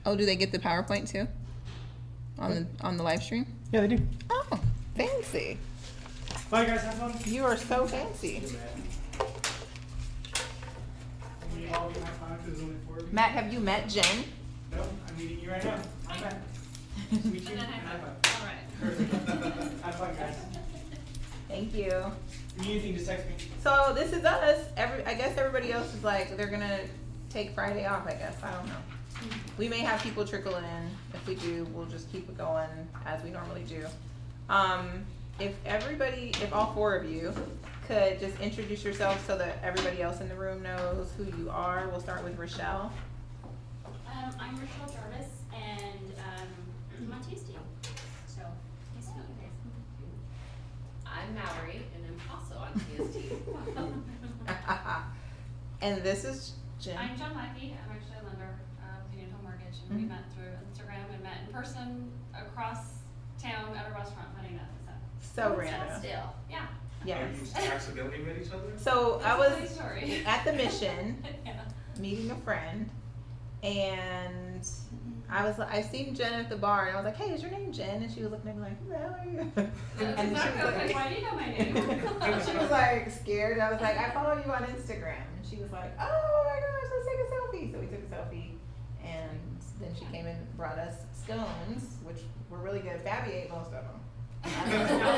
Oh, do they get the PowerPoint too? On the live stream? Yeah, they do. Oh, fancy. Bye, guys. Have fun. You are so fancy. We all get high five because there's only 4 of you. Matt, have you met Jen? No, I'm meeting you right now. I'm back. Meet you. And high five. All right. Have fun, guys. Thank you. If you need anything, just text me. So this is us. I guess everybody else is like, they're gonna take Friday off, I guess. I don't know. We may have people trickle in. If we do, we'll just keep it going as we normally do. If all 4 of you could just introduce yourselves so that everybody else in the room knows who you are. We'll start with Rochelle. I'm Rochelle Jarvis, and I'm on TST. So, nice to meet you guys. I'm Mallory, and I'm also on TST. And this is Jen. I'm John Lackey. I'm actually a lender with Union Home Mortgage, and we met through Instagram and met in person across town at a restaurant, funny enough. So random. Still, yeah. Yes. Oh, you accidentally met each other? So I That's a was funny story. at the Mission Yeah. meeting a friend, and I seen Jen at the bar, and I was like, "Hey, is your name Jen?" And she was looking at me like, "Who the hell are you?" And she was like, why do you know my name? and she was like scared. I was like, "I follow you on Instagram," and she was like, "Oh my gosh, let's take a selfie." So we took a selfie, and then she came and brought us scones, which were really good. Fabi ate most of them. I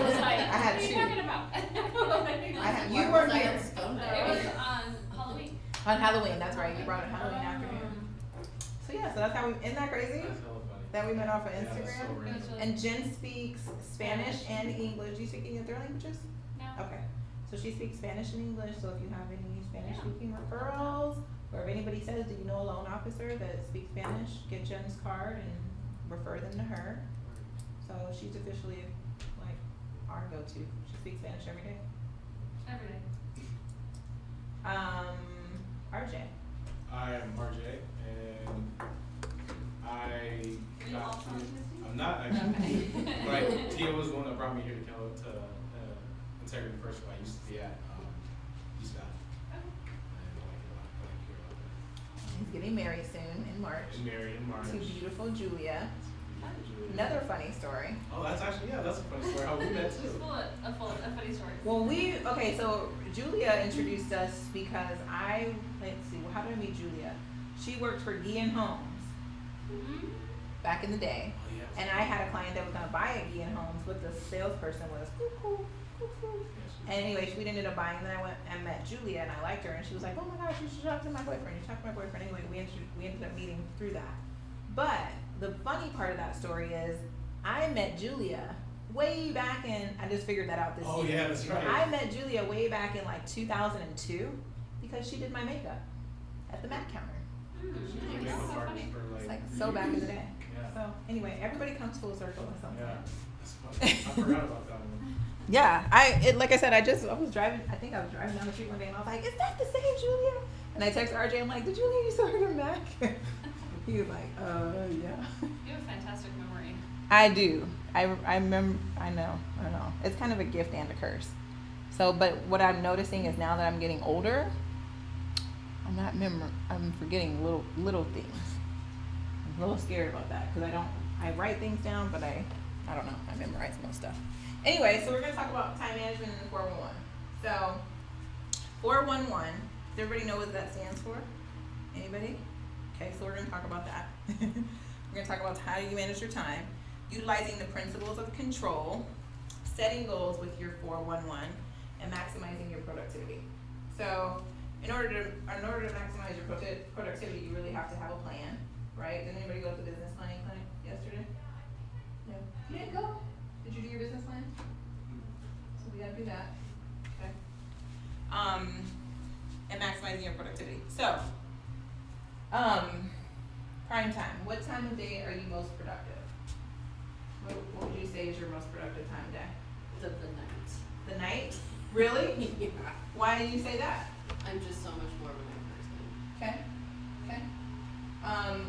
was like, I had what are you 2. talking about? You weren't here. It was on Halloween. On Halloween, that's right. You brought it Halloween afternoon. So yeah, so that's how we. Isn't that crazy? That's hella funny. That we met off of Yeah, that's Instagram. so random. And Jen speaks Spanish and English. Do you speak any other languages? No. Okay. So she speaks Spanish and English. So if you have any Spanish speaking referrals, or if anybody says, "Do you know a loan officer that speaks Spanish?" Get Jen's card and refer them to her. So she's officially like our go-to. She speaks Spanish every day. Every day. RJ. I am RJ, and Are you also on TST? I'm not actually. Okay. But Tia was the one that brought me here to Integrity First. I used to be at East Valley. And I like it a lot. I like to hear about that. He's getting married soon in March. And married in March. To beautiful Julia. Another funny story. Oh, that's actually, yeah, that's a funny story. How we met She's too. full of funny stories. Well, so Julia introduced us because let's see, how did I meet Julia? She worked for Guillen Homes back in the day. Oh, yes. And I had a client that was going to buy a Guillen Homes, but the salesperson was cuckoo, cuckoo. And anyway, we ended up buying, and then I went and met Julia, and I liked her, and she was like, "Oh my gosh, you should talk to my boyfriend. You should talk to my boyfriend." Anyway, we ended up meeting through that. But the funny part of that story is I met Julia way back in, I just figured that out this Oh, year. yeah, that's right. I met Julia way back in like 2002 because she did my makeup at the Mac counter. She That's made so the parties funny. for It's like so back in the day. Yeah. So anyway, everybody comes full circle at some Yeah. point. That's funny. I forgot about that one. Yeah, like I said, I was driving down the street one day and I was like, "Is that the same Julia?" And I texted RJ, I'm like, "Did Julia you saw her in Mac?" He was like, yeah. You have a fantastic memory. I do. I remember. I know. It's kind of a gift and a curse. So, but what I'm noticing is now that I'm getting older, I'm forgetting little things. I'm a little scared about that because I write things down, but I don't know. I memorize most stuff. Anyway, so we're gonna talk about time management in 411. So, 411. Does everybody know what that stands for? Anybody? Okay, so we're going to talk about that. We're going to talk about how you manage your time, utilizing the principles of control, setting goals with your 411, and maximizing your productivity. So, in order to maximize your productivity, you really have to have a plan, right? Did anybody go to the business planning clinic yesterday? No. You didn't go? Did you do your business plan? So we got to do that. Okay. And maximizing your productivity. So, prime time. What time of day are you most productive? What would you say is your most productive time of day? The night. The night? Really? Yeah. Why do you say that? I'm just so much more of a night person. Okay.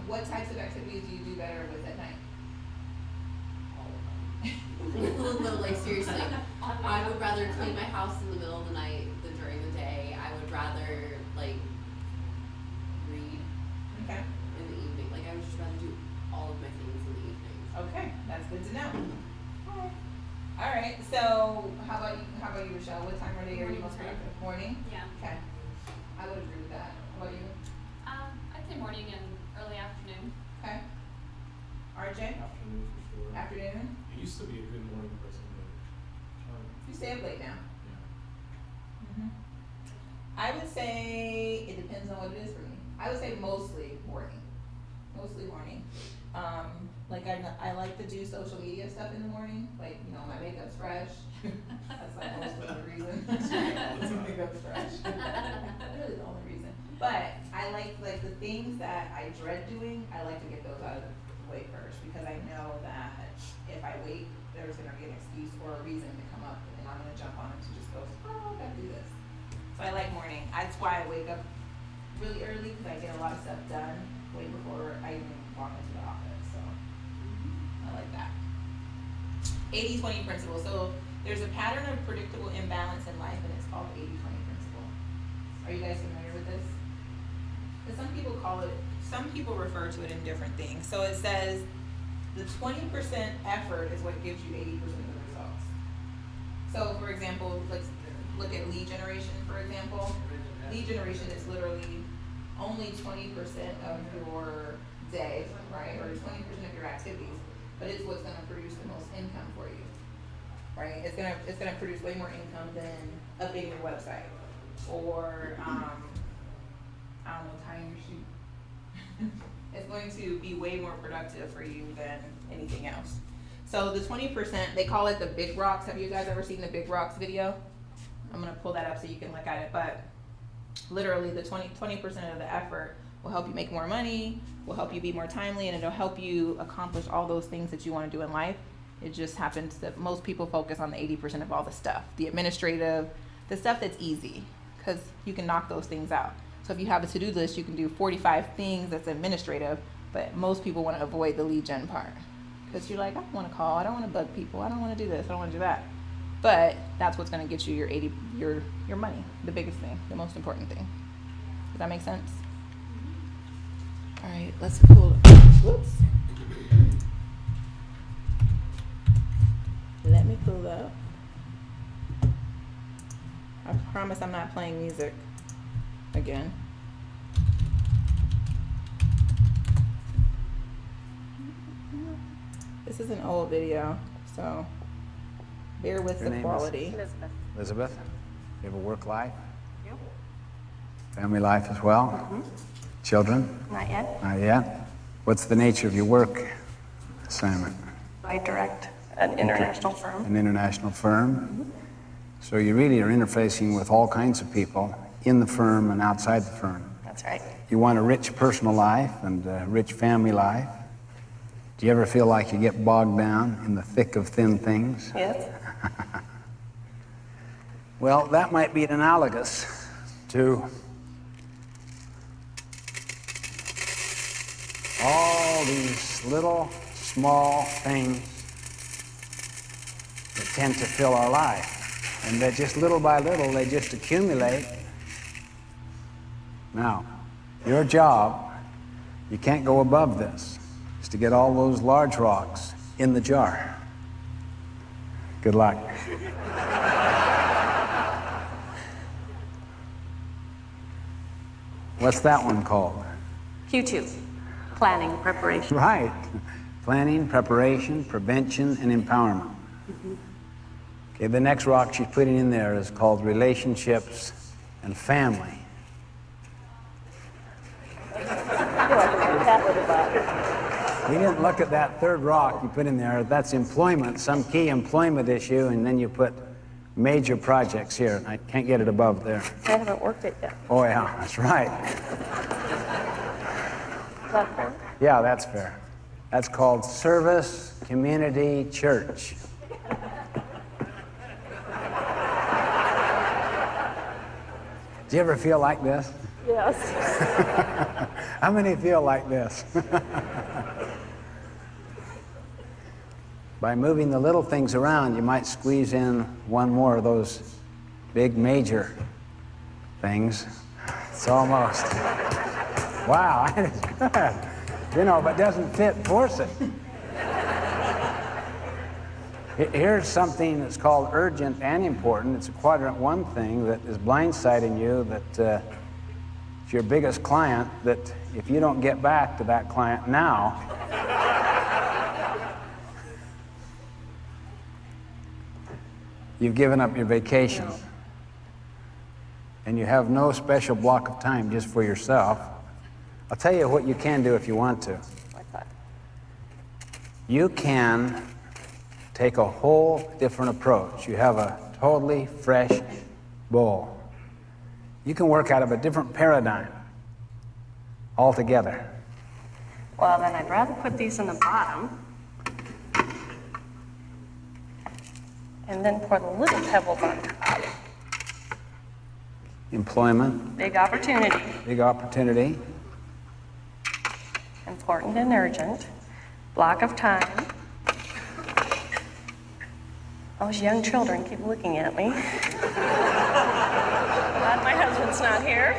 What types of activities do you do better with at night? All of them. No, like seriously. I would rather clean my house in the middle of the night than during the day. I would rather like read Okay. in the evening. Like I would just rather do about you, Rochelle? What time of day are you Morning most time. productive? Morning? Yeah. Okay. I would agree with that. How about you? I'd say morning and early afternoon. Okay. RJ? Afternoon for sure. Afternoon? I used to be a good morning person, but, You stay up late now. yeah. I would say it depends on what it is for me. I would say mostly morning. Mostly morning. Like I like to do social media stuff in the morning. Like, you know, my makeup's fresh. That's like most of the reason. My makeup's fresh. Really the only reason. But I like the things that I dread doing, I like to get those out of the way first, because I know that if I wait, there's gonna be an excuse or a reason to come up, and I'm gonna jump on it to just go, oh, I gotta do this. So I like morning. That's why I wake up really early, because I get a lot of stuff done way before I even walk into the office. So I like that. 80-20 principle. So there's a pattern of predictable imbalance in life, and it's called the 80-20 principle. Are you guys familiar with this? Because some people refer to it in different things. So it says the 20% effort is what gives you 80% of the results. So for example, let's look at lead generation, for example. Lead generation is literally only 20% of your day, right? Or 20% of your activities, but it's what's gonna produce the most income for you, right? It's gonna produce way more income than updating your website or, I don't know, tying your shoe. It's going to be way more productive for you than anything else. So the 20%, they call it the Big Rocks. Have you guys ever seen the Big Rocks video? I'm gonna pull that up so you can look at it, but literally the 20% of the effort will help you make more money, will help you be more timely, and it'll help you accomplish all those things that you wanna do in life. It just happens that most people focus on the 80% of all the stuff, the administrative, the stuff that's easy, because you can knock those things out. So if you have a to-do list, you can do 45 things that's administrative, but most people wanna avoid the lead gen part. Because you're like, I don't wanna call, I don't wanna bug people, I don't wanna do this, I don't wanna do that. But that's what's gonna get you your money, the biggest thing, the most important thing. Does that make sense? All right, let's pull, whoops. Let me pull up. I promise I'm not playing music again. This is an old video, so bear with Your the name is? quality. Elizabeth, you have a work life? Family life as well? Children? Not yet. Not yet. What's the nature of your work assignment? I direct an international firm. An international firm? So you really are interfacing with all kinds of people in the firm and outside the firm. That's right. You want a rich personal life and a rich family life. Do you ever feel like you get bogged down in the thick of thin things? Yes. Well, that might be analogous to all these little, small things that tend to fill our life. And that just little by little, they just accumulate. Now, your job, you can't go above this, is to get all those large rocks in the jar. Good luck. What's that one called? Q2, planning, preparation. Right. Planning, preparation, prevention, and empowerment. Okay, the next rock she's putting in there is called relationships and family. We didn't look at that third rock you put in there. That's employment, some key employment issue, and then you put major projects here. I can't get it above there. I haven't worked it yet. Oh yeah, that's right. Is that fair? Yeah, that's fair. That's called service, community, church. Do you ever feel like this? Yes. How many feel like this? By moving the little things around, you might squeeze in one more of those big major things. It's almost. Wow, that is good. You know, if it doesn't fit, force it. Here's something that's called urgent and important. It's a quadrant 1 thing that is blindsiding you, that it's your biggest client, that if you don't get back to that client now, you've given up your vacation. And you have no special block of time just for yourself. I'll tell you what you can do if you want to. Like that. You can take a whole different approach. You have a totally fresh bowl. You can work out of a different paradigm altogether. Well, then I'd rather put these in the bottom and then pour the little pebbles on top. Employment, Big opportunity, big opportunity. important and urgent, block of time. Those young children keep looking at me. Glad my husband's not here.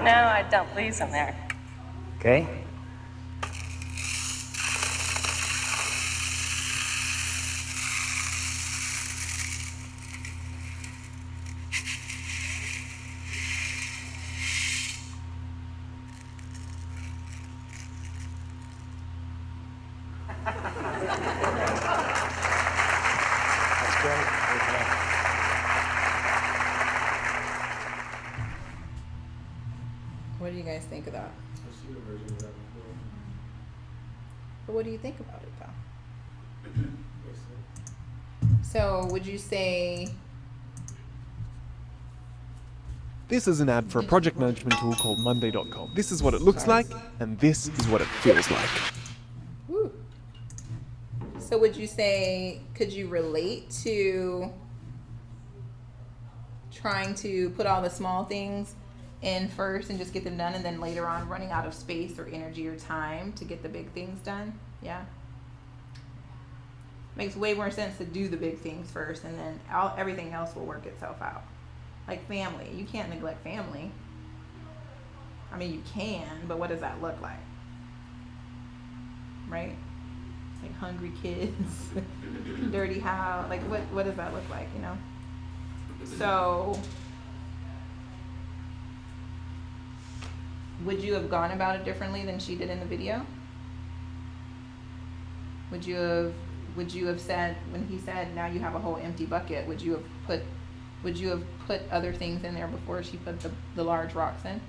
Now I dump these in there. Okay? That's great. What do you guys think of that? I've seen a version of that before. But what do you think about it, though? Makes sense. So, would you say This is an ad for a project management tool called Monday.com. This is what it looks like, and this is what it feels like. Woo. So would you say, could you relate to trying to put all the small things in first and just get them done, and then later on running out of space or energy or time to get the big things done? Yeah. Makes way more sense to do the big things first, and then everything else will work itself out. Like family, you can't neglect family. I mean, you can, but what does that look like? Right? Like hungry kids, dirty house. Like what does that look like, you know? So would you have gone about it differently than she did in the video? Would you have said, when he said now you have a whole empty bucket, would you have put other things in there before she put the large rocks in?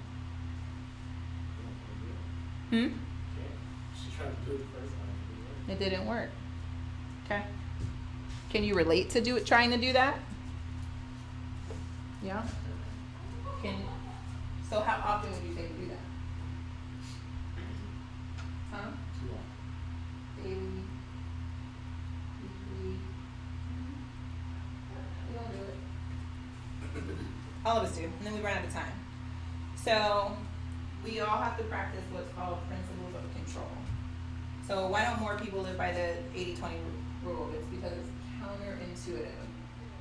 She tried to do it the first time. It didn't work. Okay. Can you relate to trying to do that? Yeah. So how often would you say to do that? Huh? Too long. Daily. Weekly. We all do it. All of us do, and then we run out of time. So we all have to practice what's called principles of control. So why don't more people live by the 80-20 rule? It's because it's counterintuitive.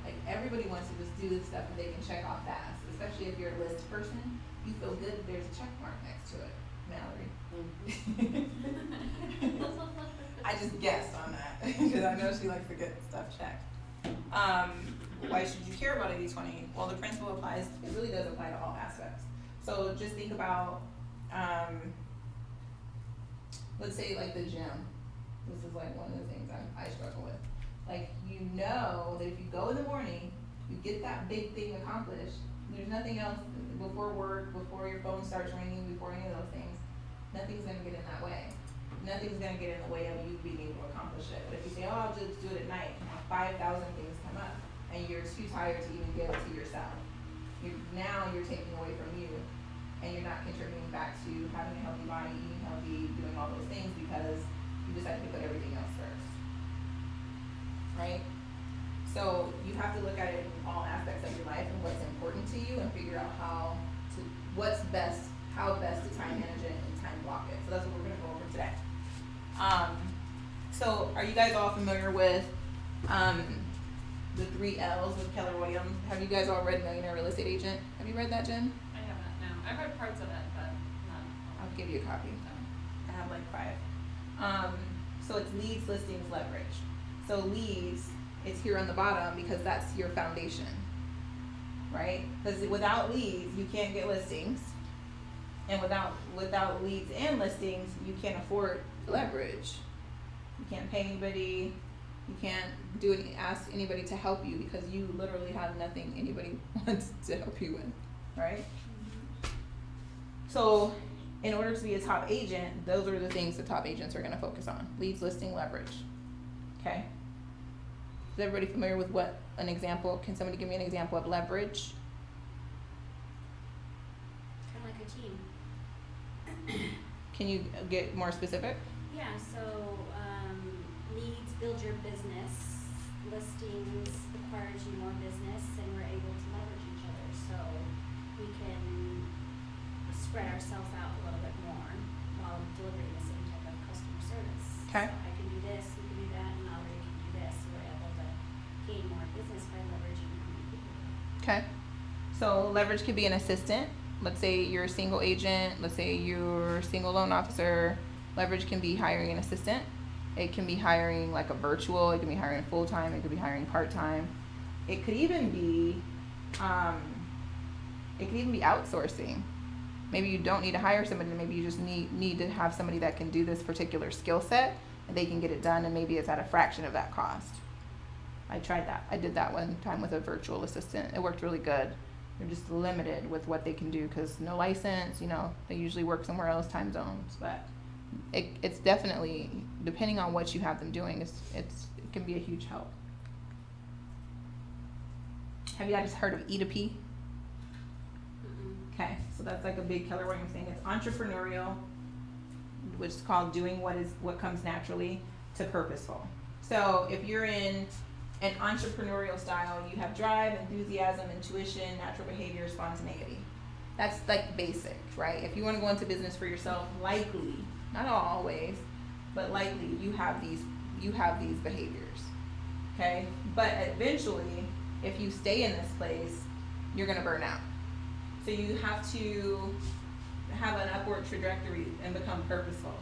Like everybody wants to just do this stuff that they can check off fast, especially if you're a list person. You feel good that there's a check mark next to it, Mallory. I just guessed on that because I know she likes to get stuff checked. Why should you care about 80-20? Well, the principle applies, it really does apply to all aspects. So just think about, let's say like the gym. This is like one of the things I struggle with. Like, you know that if you go in the morning, you get that big thing accomplished, there's nothing else before work, before your phone starts ringing, before any of those things, nothing's gonna get in that way. Nothing's gonna get in the way of you being able to accomplish it. But if you say, oh, I'll just do it at night, 5,000 things come up, and you're too tired to even give it to yourself. Now you're taking away from you, and you're not contributing back to having a healthy body, eating healthy, doing all those things because you decided to put everything else first. Right? So you have to look at it in all aspects of your life and what's important to you, and figure out how best to time manage it and time block it. So that's what we're gonna go over today. So are you guys all familiar with the 3 L's with Keller Williams? Have you guys all read Millionaire Real Estate Agent? Have you read that, Jen? I haven't, no. I've read parts of it, but not. I'll give you a copy. I have like 5. So it's leads, listings, leverage. So leads is here on the bottom because that's your foundation, right? Because without leads, you can't get listings, and without leads and listings, you can't afford leverage. You can't pay anybody. You can't ask anybody to help you because you literally have nothing anybody wants to help you with, right? So in order to be a top agent, those are the things that top agents are going to focus on: leads, listing, leverage. Okay. Is everybody familiar with what an example? Can somebody give me an example of leverage? Kind of like a team. Can you get more specific? Yeah, so leads build your business, listings acquires you more business, and we're able to leverage each other so we can spread ourselves out a little bit more while delivering the same type of customer service. Okay. So I can do this, you can do that, and Mallory can do this. So we're able to gain more business by leveraging how many people. Okay. So leverage could be an assistant. Let's say you're a single agent. Let's say you're a single loan officer. Leverage can be hiring an assistant. It can be hiring like a virtual. It can be hiring full-time. It could be hiring part-time. It could even be outsourcing. Maybe you don't need to hire somebody. Maybe you just need to have somebody that can do this particular skill set, and they can get it done, and maybe it's at a fraction of that cost. I tried that. I did that one time with a virtual assistant. It worked really good. They're just limited with what they can do because no license, they usually work somewhere else, time zones, but it's definitely, depending on what you have them doing, it can be a huge help. Have you guys heard of E2P? Okay, so that's like a big Keller Williams thing. It's entrepreneurial, which is called doing what comes naturally to purposeful. So if you're in an entrepreneurial style, you have drive, enthusiasm, intuition, natural behavior, spontaneity. That's like basic, right? If you want to go into business for yourself, likely, not always, but likely you have these behaviors. Okay? But eventually, if you stay in this place, you're gonna burn out. So you have to have an upward trajectory and become purposeful,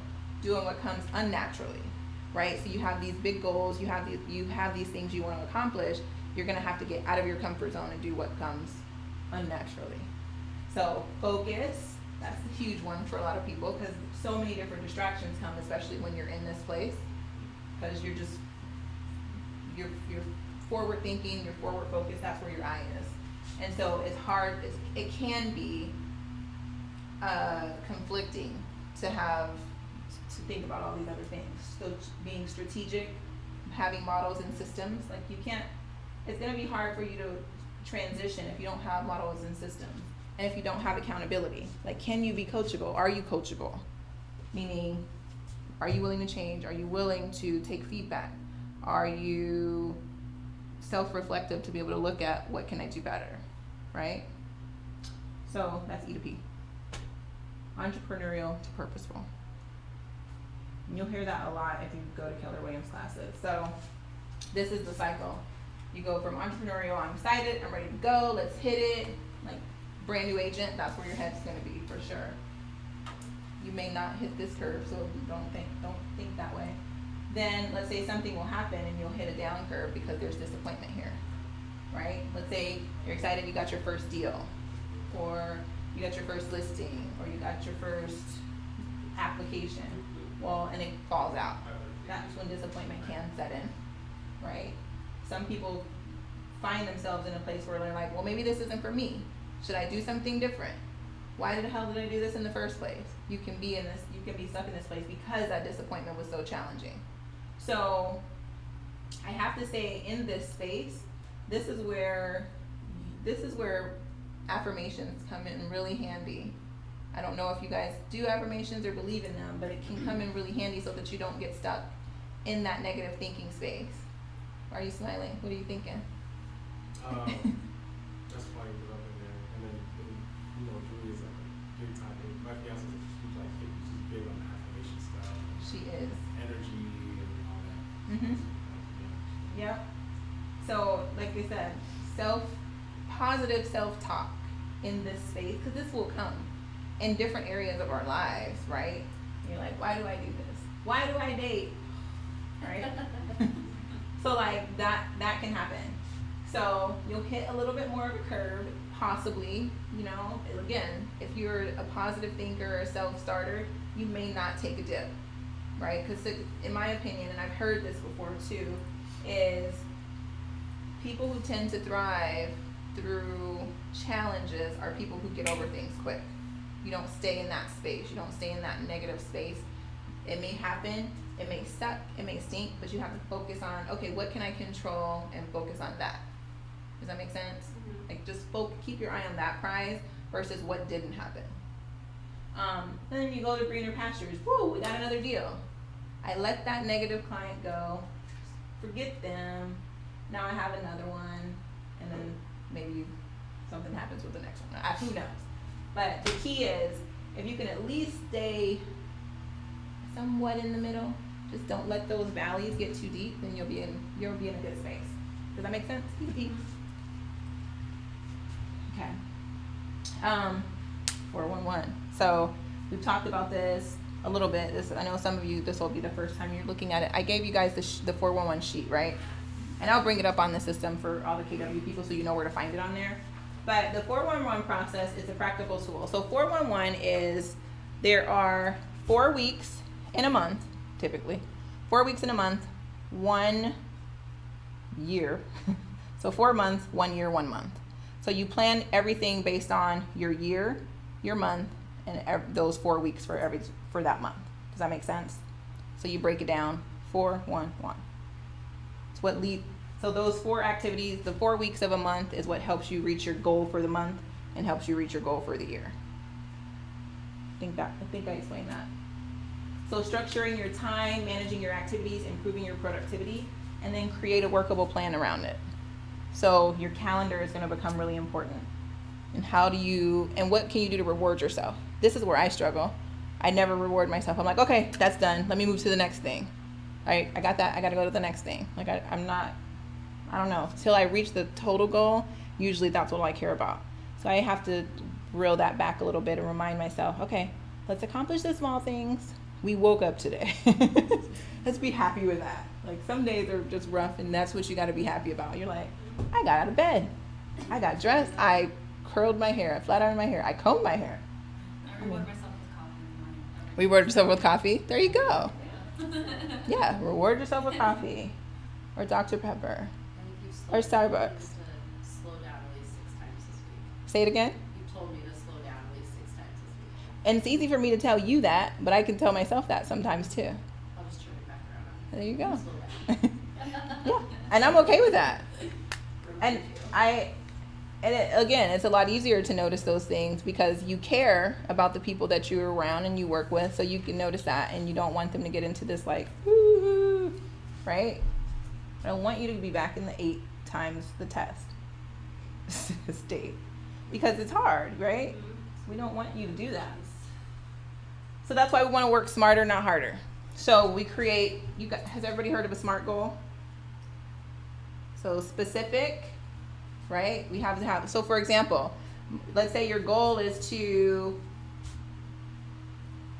doing what comes unnaturally, right? So you have these big goals, you have these things you want to accomplish. You're gonna have to get out of your comfort zone and do what comes unnaturally. So focus, that's a huge one for a lot of people because so many different distractions come, especially when you're in this place, because you're forward thinking, you're forward focused. That's where your eye is. And so it's hard, it can be conflicting to think about all these other things. So being strategic, having models and systems, like it's gonna be hard for you to transition if you don't have models and systems. And if you don't have accountability. Like, can you be coachable? Are you coachable? Meaning, are you willing to change? Are you willing to take feedback? Are you self-reflective to be able to look at what can I do better? Right? So that's E2P. Entrepreneurial to purposeful. And you'll hear that a lot if you go to Keller Williams classes. So this is the cycle. You go from entrepreneurial, I'm excited, I'm ready to go, let's hit it. Like brand new agent, that's where your head's gonna be for sure. You may not hit this curve, so don't think that way. Then let's say something will happen and you'll hit a down curve because there's disappointment here. Right? Let's say you're excited you got your first deal, or you got your first listing, or you got your first application. Well, and it falls out. That's when disappointment can set in, right? Some people find themselves in a place where they're like, well, maybe this isn't for me. Should I do something different? Why the hell did I do this in the first place? You can be stuck in this place because that disappointment was so challenging. So I have to say, in this space, this is where affirmations come in really handy. I don't know if you guys do affirmations or believe in them, but it can come in really handy so that you don't get stuck in that negative thinking space. Why are you smiling? What are you thinking? That's funny because I've been there, and then Julie is like a big time. My fiance is she's like hippie. She's big on affirmation stuff. She is. Energy and all that. Mhm. Yep. So, like I said, positive self-talk in this space, because this will come in different areas of our lives, right? You're like, why do I do this? Why do I date? Right? So like that can happen. So you'll hit a little bit more of a curve, possibly, you know. Again, if you're a positive thinker or a self-starter, you may not take a dip, right? Because in my opinion, and I've heard this before too, is people who tend to thrive through challenges are people who get over things quick. You don't stay in that space. You don't stay in that negative space. It may happen, it may suck, it may stink, but you have to focus on, okay, what can I control, and focus on that. Does that make sense? Mhm. Like just keep your eye on that prize versus what didn't happen. Then you go to greener pastures. Woo, we got another deal. I let that negative client go, forget them. Now I have another one, and then maybe something happens with the next one. Who knows? But the key is, if you can at least stay somewhat in the middle, just don't let those valleys get too deep, then you'll be in a good space. Does that make sense? Easy. Okay. 411. So we've talked about this a little bit. I know some of you, this will be the first time you're looking at it. I gave you guys the 411 sheet, right? And I'll bring it up on the system for all the KW people so you know where to find it on there. But the 411 process is a practical tool. So 411 is, there are 4 weeks in a month, typically. 4 weeks in a month, 1 year. So 4 months, 1 year, 1 month. So you plan everything based on your year, your month, and those 4 weeks for that month. Does that make sense? So you break it down, 4, 1, 1. It's what so those 4 activities, the 4 weeks of a month is what helps you reach your goal for the month and helps you reach your goal for the year. I think I explained that. So structuring your time, managing your activities, improving your productivity, and then create a workable plan around it. So your calendar is going to become really important. And what can you do to reward yourself? This is where I struggle. I never reward myself. I'm like, okay, that's done. Let me move to the next thing. All right, I got that. I got to go to the next thing. Like I don't know. Till I reach the total goal, usually that's all I care about. So I have to reel that back a little bit and remind myself, okay, let's accomplish the small things. We woke up today. Let's be happy with that. Like some days are just rough, and that's what you got to be happy about. You're like, I got out of bed. I got dressed. I curled my hair. I flat ironed my hair. I combed my hair. I reward myself with coffee in the morning. Reward yourself with coffee? There you go. Yeah. Yeah, reward yourself with coffee. Or Dr. Pepper. Or Starbucks. To slow down at least 6 times this week. Say it again? You told me to slow down at least 6 times this week. And it's easy for me to tell you that, but I can tell myself that sometimes too. I'll just turn it back around. There you go. Slow down. Yeah, and I'm okay with that. And again, it's a lot easier to notice those things because you care about the people that you're around and you work with, so you can notice that, and you don't want them to get into this like, woo, right? I don't want you to be back in the 8 times the test state because it's hard, right? We don't want you to do that. So that's why we want to work smarter, not harder. So we create, has everybody heard of a SMART goal? So specific, right? We have to have, so for example, let's say your goal is to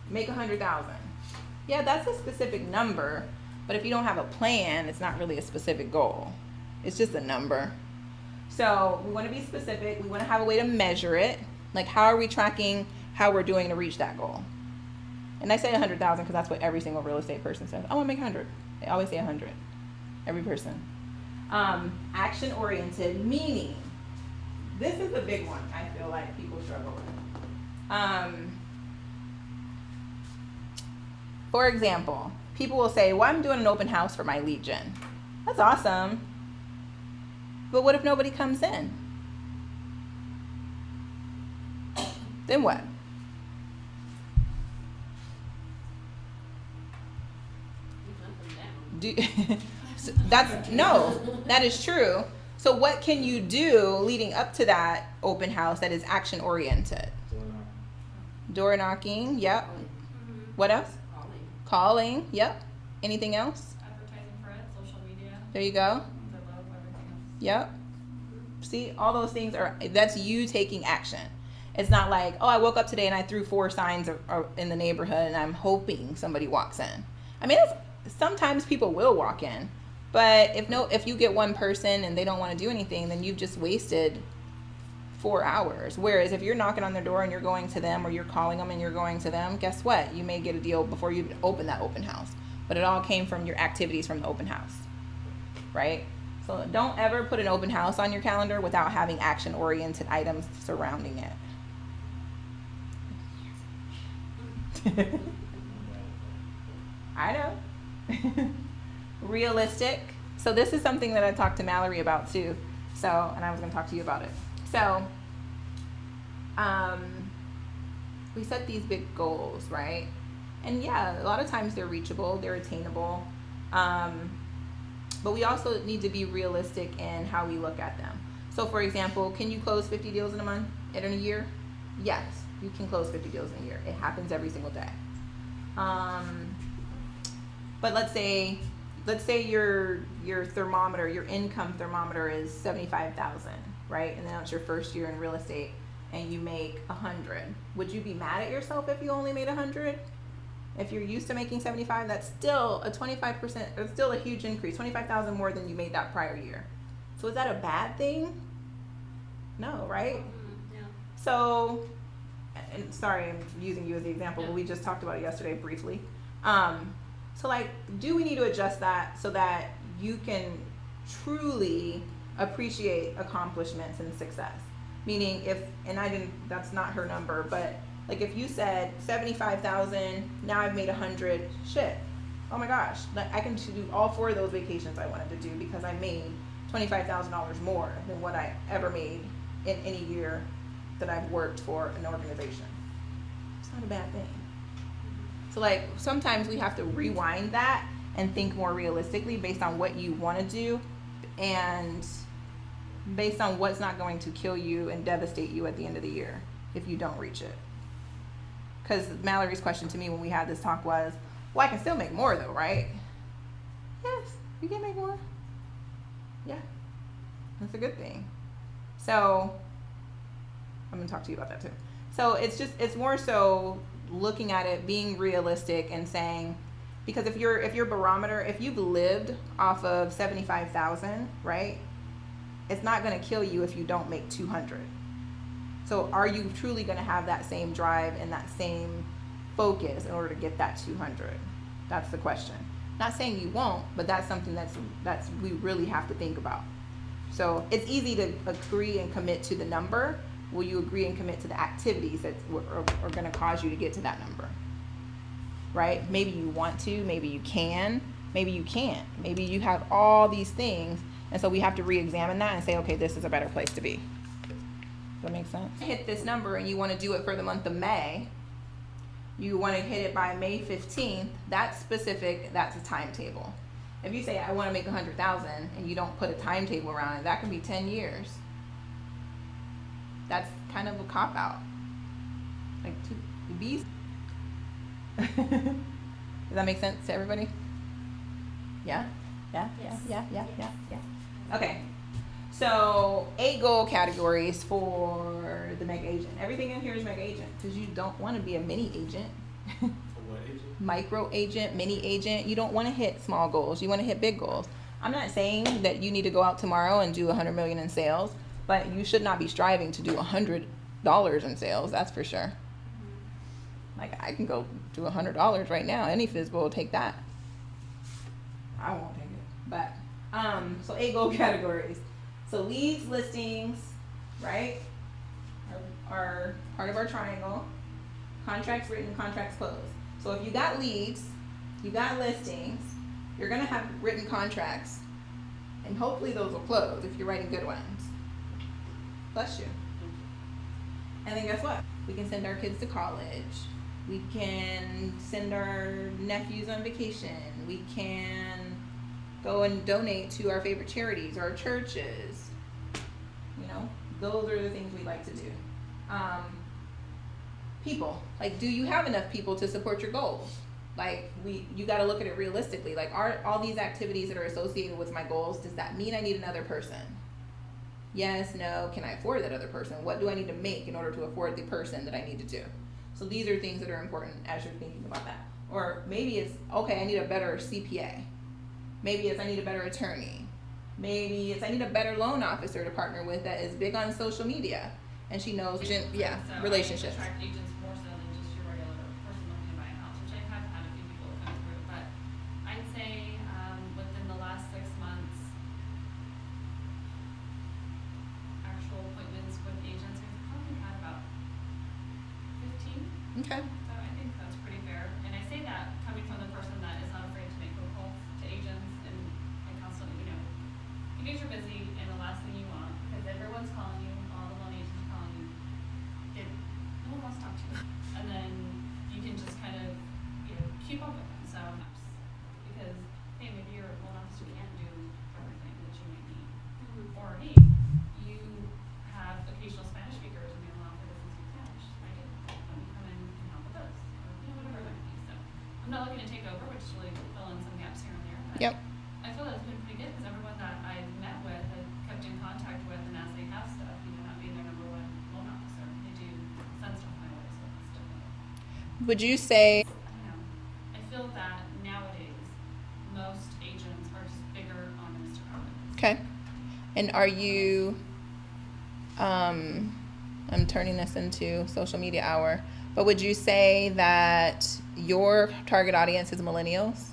make 100,000. Yeah, that's a specific number, but if you don't have a plan, it's not really a specific goal. It's just a number. So we want to be specific. We want to have a way to measure it. Like, how are we tracking how we're doing to reach that goal? And I say 100,000 because that's what every single real estate person says. I want to make 100. They always say 100. Every person. Action oriented, meaning, this is a big one I feel like people struggle with. For example, people will say, well, I'm doing an open house for my lead gen. That's awesome. But what if nobody comes in? Then what? That is true. So what can you do leading up to that open house that is action oriented? Door knocking, yep. What else? Calling, yep. Anything else? Advertising for it, social media. There you go. The love, everything else. Yep. See, all those things that's you taking action. It's not like, oh, I woke up today and I threw 4 signs in the neighborhood and I'm hoping somebody walks in. I mean, sometimes people will walk in, but if you get one person and they don't want to do anything, then you've just wasted 4 hours. Whereas if you're knocking on their door and you're going to them, or you're calling them and you're going to them, guess what? You may get a deal before you open that open house. But it all came from your activities from the open house, right? So don't ever put an open house on your calendar without having action-oriented items surrounding it. I know. Realistic. So this is something that I talked to Mallory about too. So, and I was going to talk to you about it. So, we set these big goals, right? And yeah, a lot of times they're reachable, they're attainable. But we also need to be realistic in how we look at them. So for example, can you close 50 deals in a month, in a year? Yes, you can close 50 deals in a year. It happens every single day. But let's say your thermometer, your income thermometer is 75,000, right? And now it's your first year in real estate and you make 100. Would you be mad at yourself if you only made 100? If you're used to making 75, that's still a 25%, it's still a huge increase, 25,000 more than you made that prior year. So is that a bad thing? No, right? No. So, and sorry, I'm using you as the example, but we just talked about it yesterday briefly. So like, do we need to adjust that so that you can truly appreciate accomplishments and success? Meaning that's not her number, but like if you said 75,000, now I've made 100, shit. Oh my gosh, I can do all 4 of those vacations I wanted to do because I made $25,000 more than what I ever made in any year that I've worked for an organization. It's not a bad thing. So like sometimes we have to rewind that and think more realistically based on what you want to do and based on what's not going to kill you and devastate you at the end of the year if you don't reach it. Because Mallory's question to me when we had this talk was, well, I can still make more though, right? Yes, you can make more. Yeah, that's a good thing. So I'm going to talk to you about that too. So it's more so looking at it, being realistic and saying, because if your barometer, if you've lived off of 75,000, right? It's not going to kill you if you don't make 200. So are you truly going to have that same drive and that same focus in order to get that 200? That's the question. Not saying you won't, but that's something that's we really have to think about. So it's easy to agree and commit to the number. Will you agree and commit to the activities that are going to cause you to get to that number? Right? Maybe you want to, maybe you can, maybe you can't. Maybe you have all these things, and so we have to re-examine that and say, okay, this is a better place to be. Does that make sense? Hit this number and you want to do it for the month of May. You want to hit it by May 15th. That's specific. That's a timetable. If you say, I want to make 100,000 and you don't put a timetable around it, that can be 10 years. That's kind of a cop-out. Like to be. Does that make sense to everybody? Yeah? Yeah? Yes. Yeah. Okay. So 8 goal categories for the mega agent. Everything in here is mega agent because you don't want to be a mini agent. For what agent? Micro agent, mini agent. You don't want to hit small goals. You want to hit big goals. I'm not saying that you need to go out tomorrow and do 100 million in sales, but you should not be striving to do $100 in sales. That's for sure. Like I can go do $100 right now. Any FISBO will take that. I won't take it. But so 8 goal categories. So leads, listings, right, are part of our triangle. Contracts written, contracts closed. So if you got leads, you got listings, you're gonna have written contracts, and hopefully those will close if you're writing good ones. Bless you. And then guess what? We can send our kids to college. We can send our nephews on vacation. We can go and donate to our favorite charities or our churches. You know, those are the things we like to do. People, like, do you have enough people to support your goals? Like, you got to look at it realistically. Like, are all these activities that are associated with my goals, does that mean I need another person? Yes, no, can I afford that other person? What do I need to make in order to afford the person that I need to do? So these are things that are important as you're thinking about that. Or maybe it's, okay, I need a better CPA. Maybe it's, I need a better attorney. Maybe it's, I need a better loan officer to partner with that is big on social media. And she knows, relationships. I attract agents more so than just your regular person looking to buy a house, which I have had a few people come through. But I'd say within the last 6 months, actual appointments with agents, I've probably had about 15. Okay. So I think that's pretty fair. And I say that coming from the person that is not afraid to make phone calls to agents, and I constantly, you guys are busy, and the last thing you want, because everyone's calling you, all the loan agents are calling you, no one wants to talk to you. And then you can just kind of, keep up with them. So, because, hey, maybe your loan officer can't do everything that you may need. Or, hey, you have occasional Spanish speakers and your loan officer doesn't speak Spanish. I get let me come in and help with those. Or, whatever it might be. So, I'm not looking to take over, but just really fill in some gaps here and there. But Yep. I feel that it's been pretty good because everyone that I've met with, I've kept in contact with, and as they have stuff, not being their number one loan officer, they do send stuff my way, so it's definitely. Would you say, I don't know. I feel that nowadays, most agents are just bigger on Instagram. okay, and are you, I'm turning this into social media hour, but would you say that your target audience is millennials?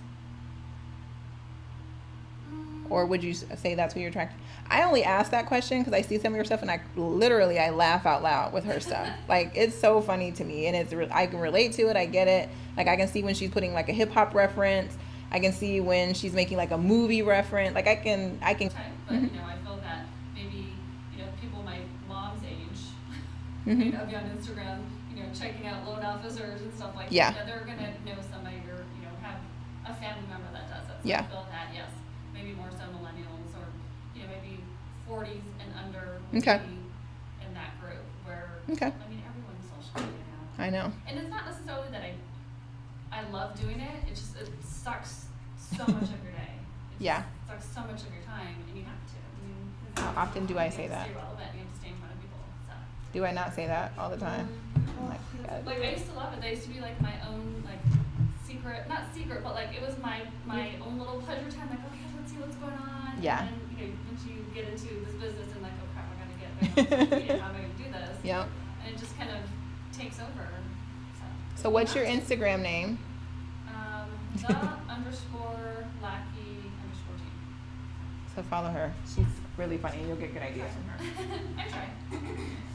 Or would you say that's who you're attracting? I only ask that question because I see some of your stuff and I laugh out loud with her stuff. Like, it's so funny to me, and I can relate to it. I get it. Like, I can see when she's putting like a hip hop reference. I can see when she's making like a movie reference. Like, I can. But I feel that maybe people my mom's age, Mm-hmm. I'll be on Instagram, checking out loan officers and stuff like Yeah. that. They're gonna know somebody or have a family member that does it. So Yeah. I feel that yes, maybe more so millennials or maybe 40s and under would Okay. be in that group where Okay. I mean everyone's social media now. I know. And it's not necessarily that I love doing it. It sucks so much of your day. It Yeah. just sucks so much of your time, and you have to. How often do I say that? You have to stay relevant. You have to stay in front of people. So. Do I not say that all the time? Oh my God. Like I used to love it. That used to be like my own secret, not secret, but like it was my own little pleasure time. Like okay, let's see what's going on. Yeah. And then once you get into this business and like oh crap, I gotta get back on social media. How am I gonna do this? Yeah. And it just kind of takes over. So what's your Instagram name? The underscore lackey underscore team. So follow her. She's really funny. You'll get good ideas from her. I try.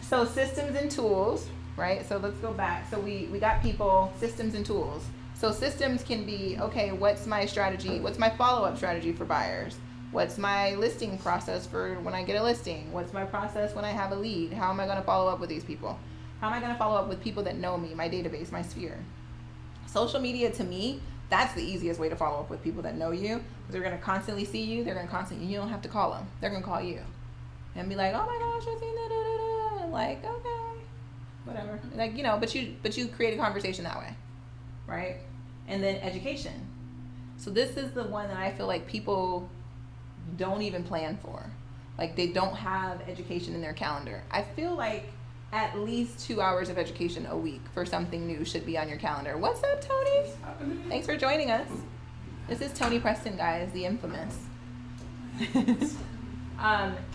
So systems and tools, right? So let's go back. So we got people, systems and tools. So systems can be, okay, what's my strategy? What's my follow-up strategy for buyers? What's my listing process for when I get a listing? What's my process when I have a lead? How am I going to follow up with these people? How am I going to follow up with people that know me, my database, my sphere? Social media, to me, that's the easiest way to follow up with people that know you. They're going to constantly see you. They're going to constantly, you don't have to call them. They're going to call you and be like, oh my gosh, I seen that. Like, okay, whatever. Like, but you create a conversation that way, right? And then education. So this is the one that I feel like people don't even plan for. Like, they don't have education in their calendar. I feel like at least 2 hours of education a week for something new should be on your calendar. What's up, Tony? Thanks for joining us. This is Tony Preston, guys, the infamous.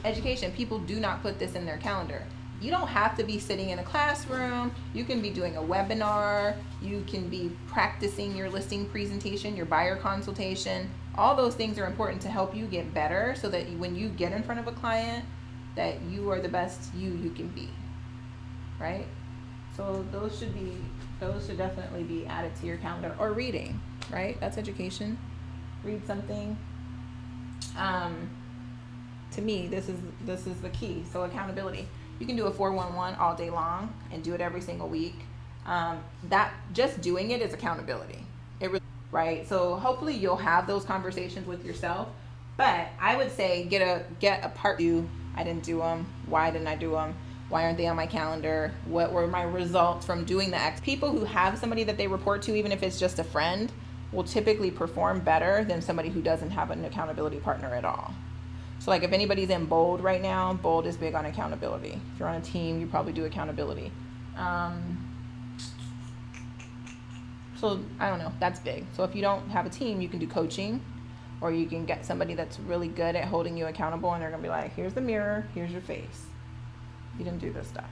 Education. People do not put this in their calendar. You don't have to be sitting in a classroom. You can be doing a webinar. You can be practicing your listing presentation, your buyer consultation. All those things are important to help you get better so that when you get in front of a client, that you are the best you can be, right? So those should definitely be added to your calendar. Or reading, right? That's education. Read something. To me, this is the key. So accountability. You can do a 411 all day long and do it every single week. That just doing it is accountability. Right? So hopefully you'll have those conversations with yourself. But I would say get a part two. I didn't do them. Why didn't I do them? Why aren't they on my calendar? What were my results from doing the X? People who have somebody that they report to, even if it's just a friend, will typically perform better than somebody who doesn't have an accountability partner at all. So like if anybody's in Bold right now, Bold is big on accountability. If you're on a team, you probably do accountability. So I don't know, that's big. So if you don't have a team, you can do coaching, or you can get somebody that's really good at holding you accountable, and they're gonna be like, here's the mirror, here's your face. You didn't do this stuff.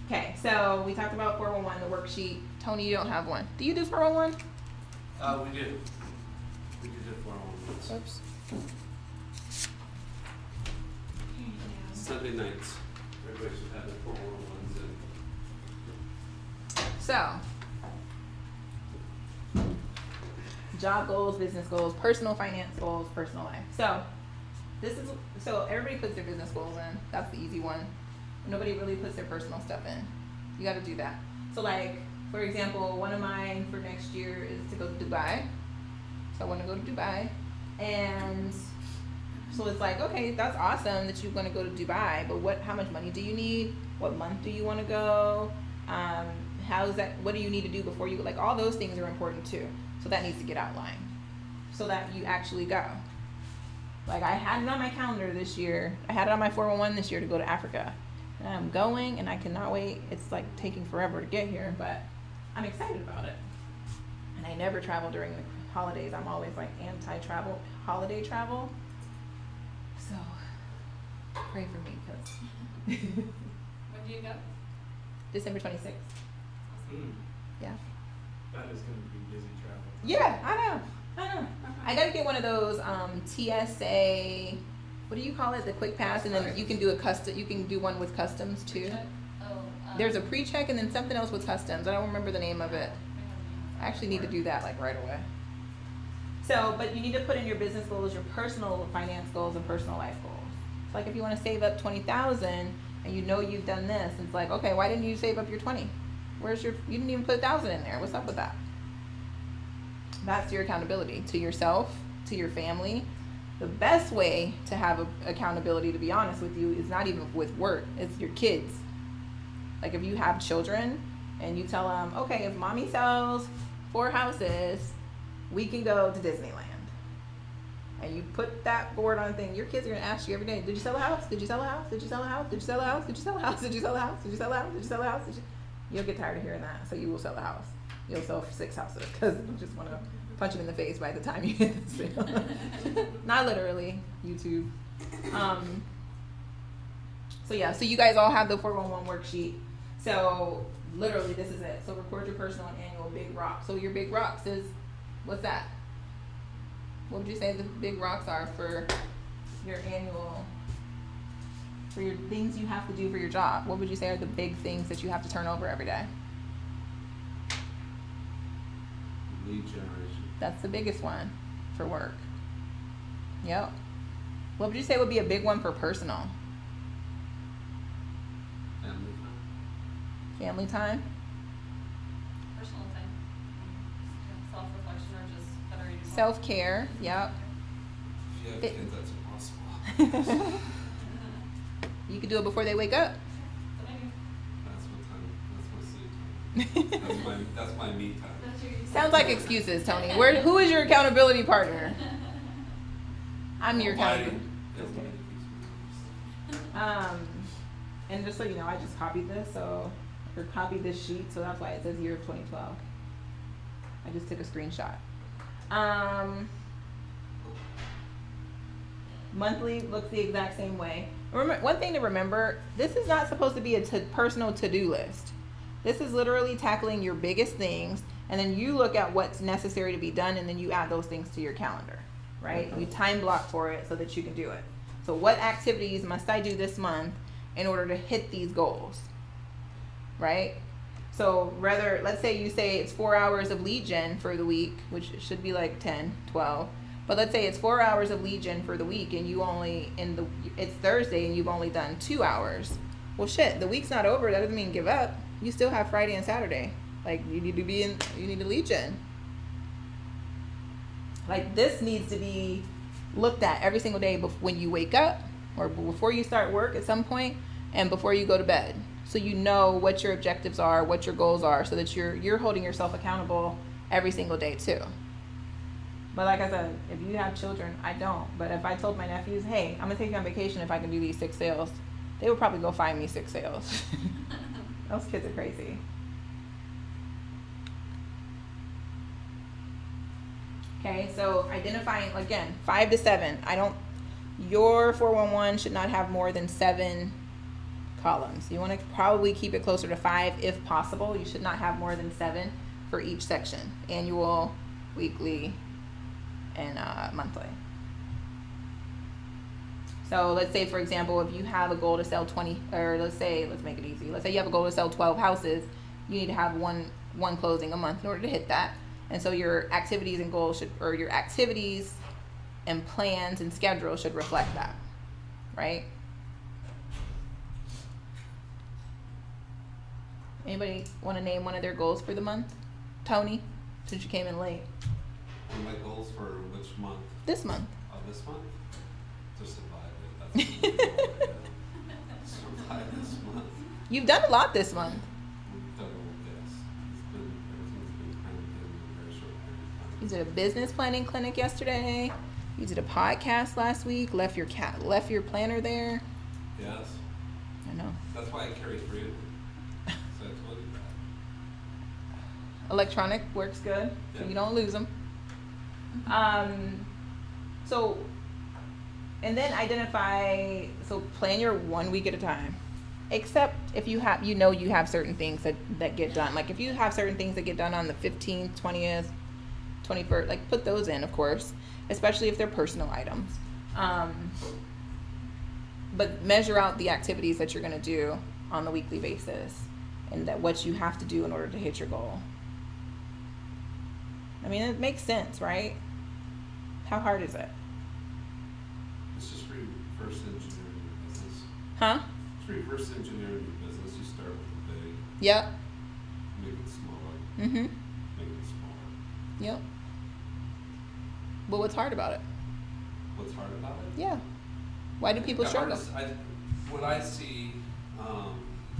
Okay, so we talked about 411, the worksheet. Tony, you don't have one. Do you do 411? We did. We did it for one. Oops. Sunday nights. Everybody should have their 411s in. So, job goals, business goals, personal finance goals, personal life. So everybody puts their business goals in. That's the easy one. Nobody really puts their personal stuff in. You got to do that. So like, for example, one of mine for next year is to go to Dubai. So I want to go to Dubai. And so it's like, okay, that's awesome that you're going to go to Dubai, but how much money do you need? What month do you want to go? What do you need to do before you go? Like, all those things are important too. So that needs to get outlined so that you actually go. Like, I had it on my calendar this year. I had it on my 411 this year to go to Africa. And I'm going, and I cannot wait. It's like taking forever to get here, but I'm excited about it. And I never travel during the holidays. I'm always like anti-travel, holiday travel. So pray for me, because When do you go? December 26th. Yeah. That is gonna be busy travel. Yeah, I know. I gotta get one of those TSA. What do you call it? The quick pass, and then you can do you can do one with customs too. There's a pre-check and then something else with customs. I don't remember the name of it. I actually need to do that like right away. So, but you need to put in your business goals, your personal finance goals, and personal life goals. So like if you want to save up $20,000 and you know you've done this, it's like, okay, why didn't you save up your 20? You didn't even put 1,000 in there. What's up with that? That's your accountability to yourself, to your family. The best way to have accountability, to be honest with you, is not even with work. It's your kids. Like if you have children and you tell them, okay, if mommy sells 4 houses, we can go to Disneyland. And you put that board on a thing, your kids are gonna ask you every day, did you sell a house? Did you sell a house? Did you sell a house? Did you sell a house? Did you sell a house? Did you sell a house? Did you sell a house? Did you sell a house? You'll get tired of hearing that, so you will sell a house. You'll sell 6 houses because you just want to punch them in the face by the time you hit the sale. Not literally, YouTube. So yeah, so you guys all have the 411 worksheet. So literally this is it. So record your personal and annual big rock. So your big rocks is, what's that? What would you say the big rocks are for your annual, for your things you have to do for your job? What would you say are the big things that you have to turn over every day? Lead generation. That's the biggest one for work. Yep. What would you say would be a big one for personal? Family time. Family time? Personal time. Self-reflection or just better eating. Self-care, yep. If you have It- kids, that's impossible. You could do it before they wake up. That's what time. That's my sleep time. That's my me time. Sounds like excuses, Tony. Who is your accountability partner? I'm your accountability. That's my excuse. And just so you know, I just copied this, or copied this sheet, so that's why it says year of 2012. I just took a screenshot. Monthly looks the exact same way. Remember, one thing to remember, this is not supposed to be a personal to-do list. This is literally tackling your biggest things, and then you look at what's necessary to be done, and then you add those things to your calendar, right? You time block for it so that you can do it. So what activities must I do this month in order to hit these goals, right? So rather, let's say you say it's 4 hours of lead gen for the week, which should be like 10, 12. But let's say it's 4 hours of lead gen for the week, and it's Thursday and you've only done 2 hours. Well, shit, the week's not over. That doesn't mean give up. You still have Friday and Saturday. Like, you need to lead gen. Like, this needs to be looked at every single day when you wake up, or before you start work at some point, and before you go to bed. So you know what your objectives are, what your goals are, so that you're holding yourself accountable every single day too. But like I said, if you have children, I don't. But if I told my nephews, hey, I'm gonna take you on vacation if I can do these 6 sales, they would probably go find me 6 sales. Those kids are crazy. Okay, so identifying, again, 5 to 7. Your 411 should not have more than 7 columns. You want to probably keep it closer to 5 if possible. You should not have more than 7 for each section: annual, weekly, and monthly. So let's say, for example, if you have a goal to sell 20, or let's make it easy. Let's say you have a goal to sell 12 houses. You need to have one closing a month in order to hit that. And so your activities and goals your activities and plans and schedule should reflect that, right? Anybody want to name one of their goals for the month? Tony, since you came in late. What are my goals for which month? This month. Oh, this month? To survive it. That's what I'm survive this month. You've done a lot this month. We've done all this. Everything's been kind of done in a very short period of time. You did a business planning clinic yesterday. You did a podcast last week. Left your planner there. Yes. I know. That's why I carry 3 of them. So I told you that. Electronic works good, so Yeah. you don't lose them. So, and then plan your 1 week at a time. Except if you have certain things that get done. Like if you have certain things that get done on the 15th, 20th, 21st, like put those in, of course, especially if they're personal items. But measure out the activities that you're going to do on the weekly basis and that what you have to do in order to hit your goal. I mean, it makes sense, right? How hard is it? It's just reverse engineering your business. Huh? It's reverse engineering your business. You start with the big, Yep. make it smaller, Mm-hmm. make it smaller. Yep. But what's hard about it? What's hard about it? Yeah. Why do people The struggle? hardest- what I see,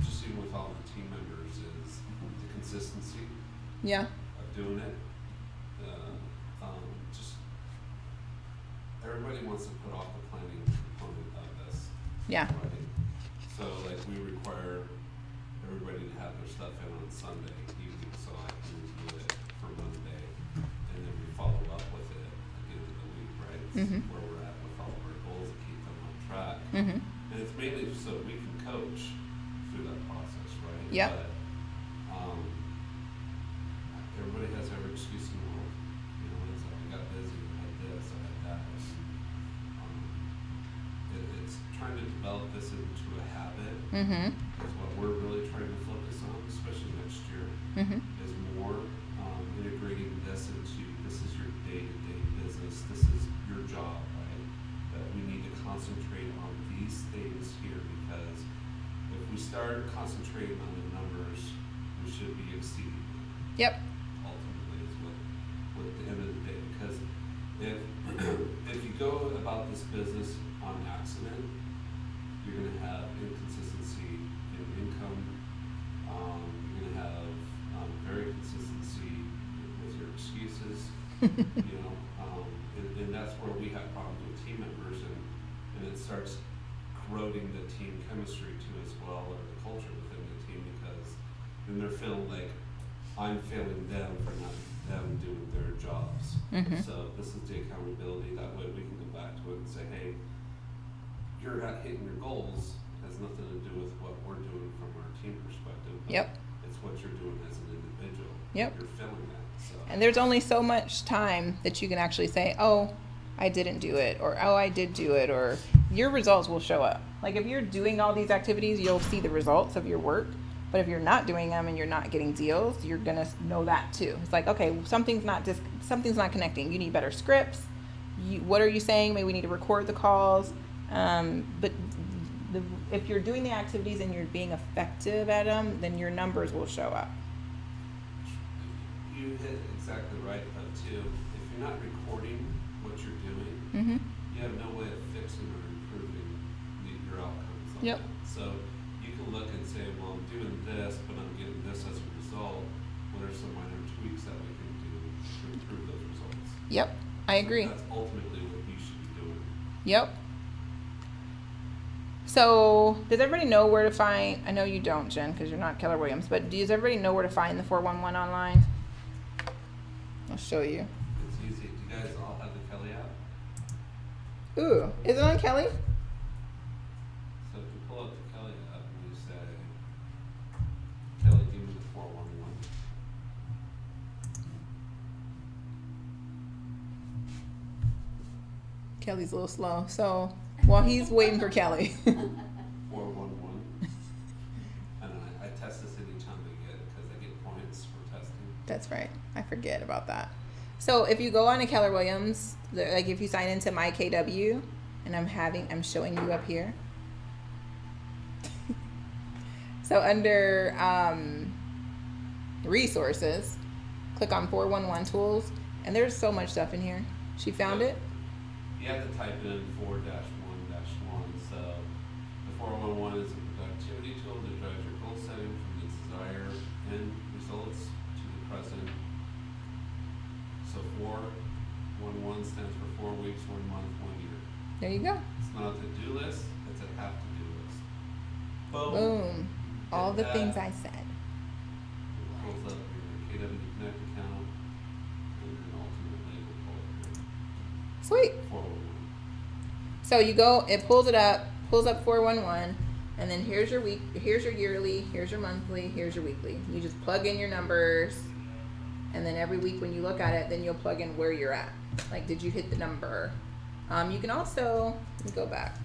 just even with all the team members, is the consistency Yeah. of doing it. Just everybody wants to put off the planning component of this. Yeah. Right? So like we require everybody to have their stuff in on Sunday evening, so I can review it for Monday, and then we follow up with it at the end of the week, right? Mhm. Where we're at with all of our goals and keep them on track. Mm-hmm. And it's mainly so we can coach through that process, right? Yep. But, everybody has every excuse in the world. You know, it's like, I got busy, I had this, I had that. It's trying to develop this into a habit. Mm-hmm. Is what we're really trying to focus on, especially next year. Mm-hmm. Is more integrating this into, this is your day-to-day business, this is your job, right? That we need to concentrate on these things here, because if we start concentrating on the numbers, we should be exceeding them. Yep. Ultimately is what the end of the day, because if you go about this business on accident, you're gonna have inconsistency in income. You're gonna have very consistency with your excuses. You know, and that's where we have problems with team members, and it starts corroding the team chemistry too as well, or the culture within the team, because then they're feeling like I'm failing them for not them doing their jobs. Mhm. So this is the accountability. That way we can go back to it and say, hey, you're not hitting your goals. It has nothing to do with what we're doing from our team perspective. But Yep. it's what you're doing as an individual. Yep. You're feeling that. So. And there's only so much time that you can actually say, oh, I didn't do it, or oh, I did do it, or your results will show up. Like if you're doing all these activities, you'll see the results of your work. But if you're not doing them and you're not getting deals, you're gonna know that too. It's like, okay, something's not connecting. You need better scripts. What are you saying? Maybe we need to record the calls. But if you're doing the activities and you're being effective at them, then your numbers will show up. You hit exactly right, though, too. If you're not recording what you're doing, Mm-hmm. you have no way of fixing or improving your outcomes on Yep. that. So you can look and say, well, I'm doing this, but I'm getting this as a result. What are some minor tweaks that we can do to improve those results? Yep, I agree. So that's ultimately what you should be doing. Yep. So, does everybody know where to find? I know you don't, Jen, because you're not Keller Williams. But does everybody know where to find the 411 online? I'll show you. It's easy. Do you guys all have the Kelly app? Ooh, is it on Kelly? So if you pull up the Kelly app and you say, Kelly, give me the 411. Kelly's a little slow. So, while he's waiting for Kelly. 411. And I test this anytime I get it because I get points for testing. That's right. I forget about that. So if you go on to Keller Williams, like if you sign into my KW, and I'm showing you up here. So under resources, click on 411 tools, and there's so much stuff in here. She found it. You have to type in 4-1-1. So the 411 is a productivity tool that drives your goal setting from the desired end results to the present. So 411 stands for 4 weeks, 1 month, 1 year. There you go. It's not a to-do list, it's a have-to-do list. Boom. All the Hit things that. I said. It pulls up your KW Connect account, and then ultimately it will pull up your Sweet. 411. So you go, it pulls it up, pulls up 411, and then here's your week, here's your yearly, here's your monthly, here's your weekly. You just plug in your numbers, and then every week when you look at it, then you'll plug in where you're at. Like, did you hit the number? You can also, let me go back.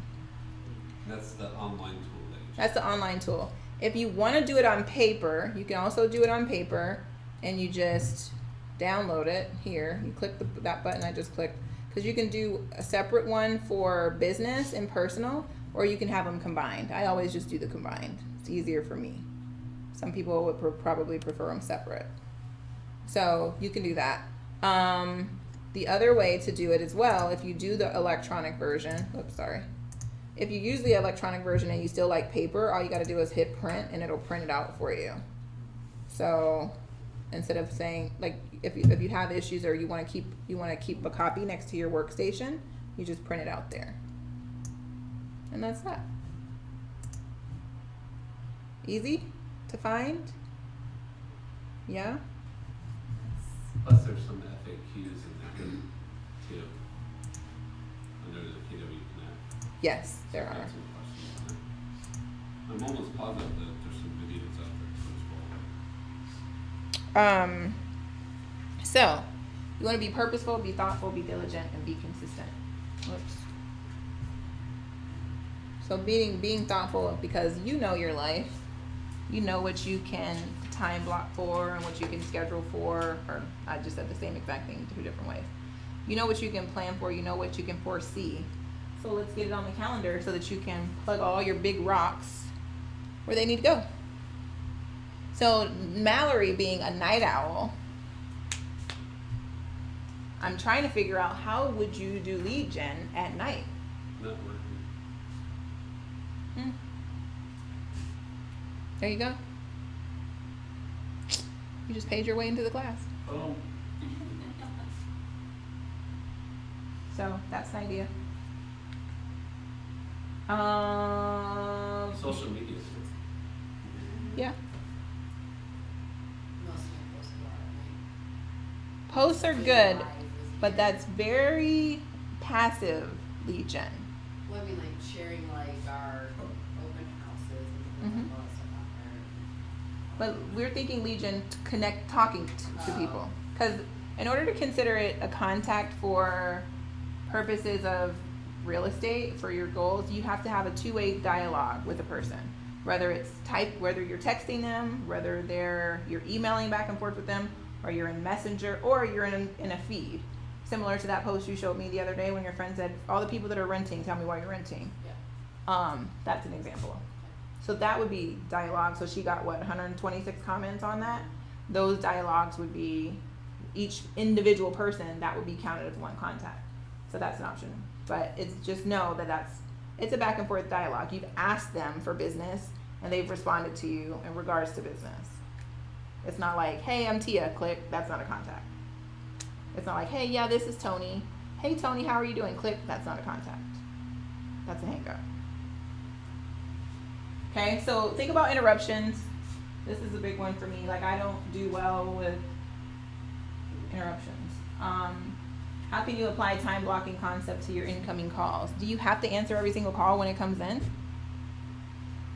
That's the online tool that you That's the online tool. If you want to do it on paper, you can also do it on paper, and you just download it here. You click that button I just clicked, because you can do a separate one for business and personal, or you can have them combined. I always just do the combined. It's easier for me. Some people would probably prefer them separate. So you can do that. The other way to do it as well, if you do the electronic version, if you use the electronic version and you still like paper, all you got to do is hit print and it'll print it out for you. So instead of saying, like, if you have issues or you want to keep a copy next to your workstation, you just print it out there. And that's that. Easy to find? Yeah? Plus there's some FAQs in there too. Under the KW Connect. Yes, there are. Answer questions on there. I'm almost positive that there's some videos out there as well. So you want to be purposeful, be thoughtful, be diligent, and be consistent. Whoops. So being thoughtful because you know your life, you know what you can time block for and what you can schedule for, or I just said the same exact thing 2 different ways. You know what you can plan for, you know what you can foresee. So let's get it on the calendar so that you can plug all your big rocks where they need to go. So Mallory being a night owl, I'm trying to figure out how would you do lead gen at night? Not working. There you go. You just paid your way into the class. Oh. So that's an idea. Social media. Yeah. Most of my posts go out at night. Posts are good, but that's very passive lead gen. Well, I mean, like sharing like our open houses and Mhm. all that stuff out there. But we're thinking lead gen to connect, talking to people. Because in order to consider it a contact for purposes of real estate, for your goals, you have to have a two-way dialogue with a person. Whether it's whether you're texting them, whether you're emailing back and forth with them, or you're in Messenger, or you're in a feed. Similar to that post you showed me the other day when your friend said, all the people that are renting, tell me why you're renting. Yeah. That's an example. So that would be dialogue. So she got 126 comments on that. Those dialogues would be each individual person that would be counted as one contact. So that's an option. But it's just know that it's a back and forth dialogue. You've asked them for business and they've responded to you in regards to business. It's not like, hey, I'm Tia, click. That's not a contact. It's not like, hey, yeah, this is Tony. Hey, Tony, how are you doing? Click. That's not a contact. That's a hangup. Okay, so think about interruptions. This is a big one for me. Like, I don't do well with interruptions. How can you apply time blocking concept to your incoming calls? Do you have to answer every single call when it comes in?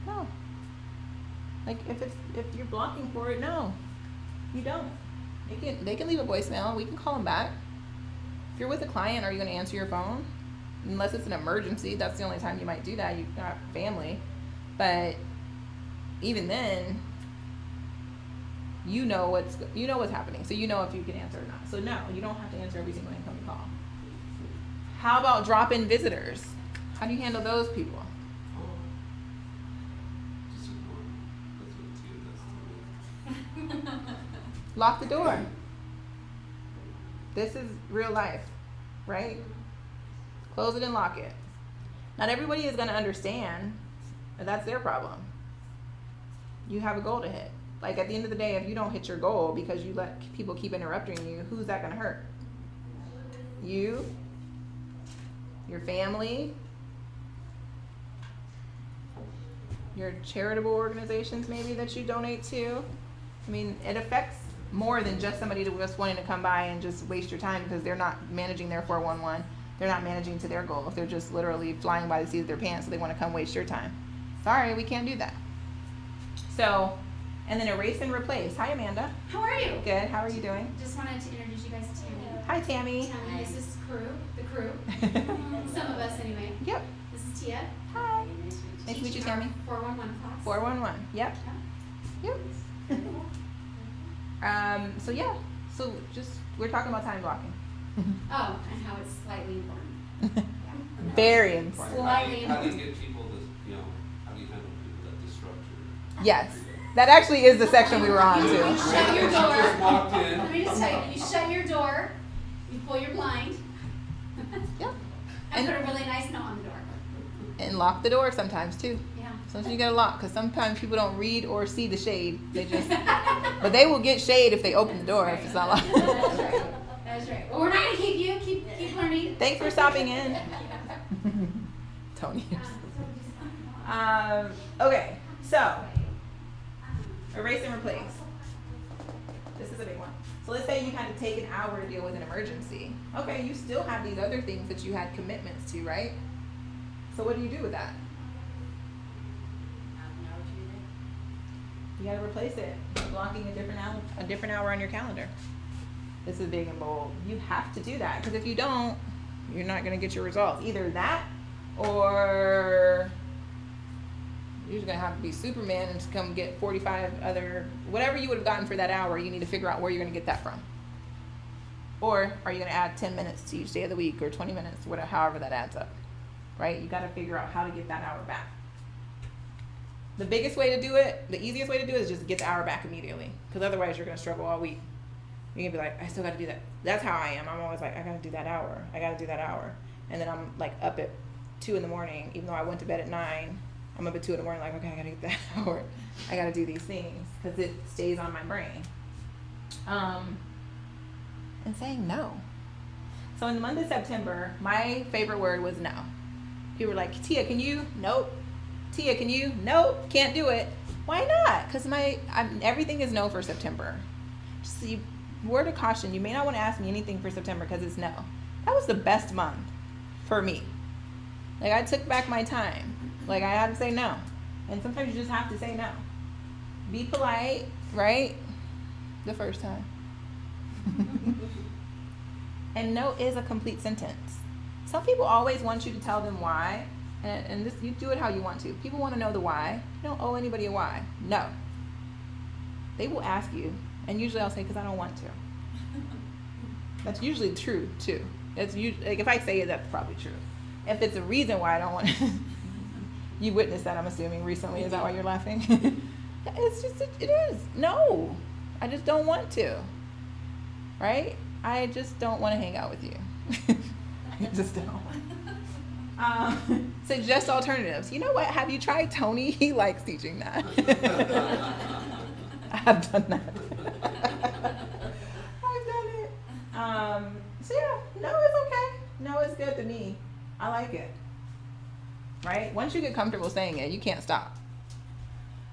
No. Like, if you're blocking for it, no, you don't. They can leave a voicemail. We can call them back. If you're with a client, are you going to answer your phone? Unless it's an emergency, that's the only time you might do that. You've got family. But even then, you know what's happening, so you know if you can answer or not. So no, you don't have to answer every single incoming call. How about drop-in visitors? How do you handle those people? Just ignore them. That's what Tia does to me. Lock the door. This is real life, right? Close it and lock it. Not everybody is going to understand, but that's their problem. You have a goal to hit. Like, at the end of the day, if you don't hit your goal because you let people keep interrupting you, who's that going to hurt? You, your family, your charitable organizations maybe that you donate to. I mean, it affects more than just somebody just wanting to come by and just waste your time because they're not managing their 411. They're not managing to their goal. If they're just literally flying by the seat of their pants, so they want to come waste your time. Sorry, we can't do that. So, and then erase and replace. Hi, Amanda. How are you? Good. How are you doing? Just wanted to introduce you guys to Tammy. Hi, Tammy. Tammy, this is the crew. Some of us anyway. Yep. This is Tia. Hi. Nice to meet you, Tammy. 411 class. 411. Yep. Yep. So yeah. So just we're talking about time blocking. Oh, and how it's slightly important. Very important. Slightly How do you important. get people to, how do you handle people that disrupt your? Yes. That actually is the section we were on too. You shut your Just door. walked in. Let me just tell you, you shut your door, you pull your blind, Yep. and put a really nice note on the door. And lock the door sometimes too. Yeah. Sometimes you gotta lock because sometimes people don't read or see the shade. They just, but they will get shade if they open the door if it's not locked. That's right. That's right. Well, we're not gonna keep you. Keep learning. Thanks for stopping in, Tony. Okay, so erase and replace. This is a big one. So let's say you kind of take an hour to deal with an emergency. Okay, you still have these other things that you had commitments to, right? So what do you do with that? You gotta replace it. Blocking a different hour on your calendar. This is big and bold. You have to do that because if you don't, you're not gonna get your results. Either that, or you're just gonna have to be Superman and come get 45 other whatever you would have gotten for that hour. You need to figure out where you're gonna get that from. Or are you gonna add 10 minutes to each day of the week or 20 minutes, whatever, however that adds up, right? You gotta figure out how to get that hour back. The biggest way to do it, the easiest way to do it is just get the hour back immediately because otherwise you're gonna struggle all week. You're gonna be like, I still gotta do that. That's how I am. I'm always like, I gotta do that hour. And then I'm like up at 2 a.m, even though I went to bed at 9. I'm up at 2 a.m, like, okay, I gotta get that hour. I gotta do these things because it stays on my brain. And saying no. So in the month of September, my favorite word was no. People were like, Tia, can you? Nope. Tia, can you? Nope, can't do it. Why not? Because everything is no for September. Just word of caution, you may not want to ask me anything for September because it's no. That was the best month for me. Like, I took back my time. Like, I had to say no. And sometimes you just have to say no. Be polite, right? The first time. And no is a complete sentence. Some people always want you to tell them why. And this, you do it how you want to. People want to know the why. You don't owe anybody a why. No. They will ask you. And usually I'll say, because I don't want to. That's usually true, too. It's usually, like, if I say it, that's probably true. If it's a reason why I don't want to, you witnessed that, I'm assuming, recently. Is that why you're laughing? It's just, it is. No. I just don't want to. Right? I just don't want to hang out with you. I just don't. Suggest alternatives. You know what? Have you tried Tony? He likes teaching that. I've done that. I've done it. So yeah, no is okay. No is good to me. I like it. Right? Once you get comfortable saying it, you can't stop.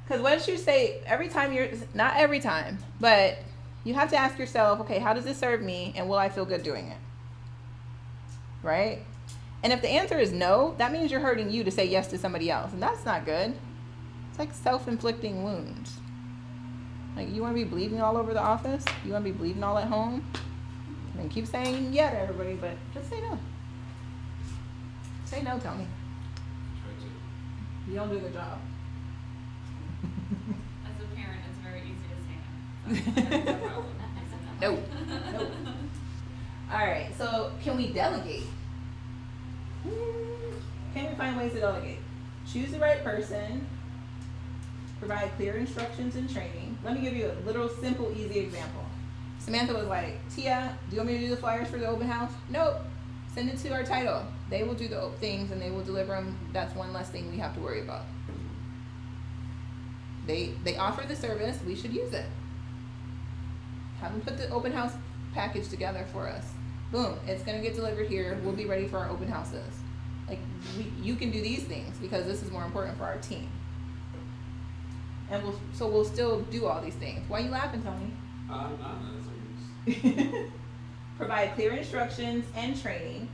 Because once you say, every time not every time, but you have to ask yourself, okay, how does this serve me and will I feel good doing it? Right? And if the answer is no, that means you're hurting you to say yes to somebody else. And that's not good. It's like self-inflicting wounds. Like, you want to be bleeding all over the office? You want to be bleeding all at home? And keep saying yeah to everybody, but just say no. Say no, Tony. Try to. You don't do the job. As a parent, it's very easy to say no. That's no problem. No. No. All right, so can we delegate? Can we find ways to delegate? Choose the right person. Provide clear instructions and training. Let me give you a little simple, easy example. Samantha was like, Tia, do you want me to do the flyers for the open house? Nope. Send it to our title. They will do the things and they will deliver them. That's one less thing we have to worry about. They offer the service. We should use it. Have them put the open house package together for us. Boom. It's going to get delivered here. We'll be ready for our open houses. Like, you can do these things because this is more important for our team. And we'll still do all these things. Why are you laughing, Tony? Provide clear instructions and training.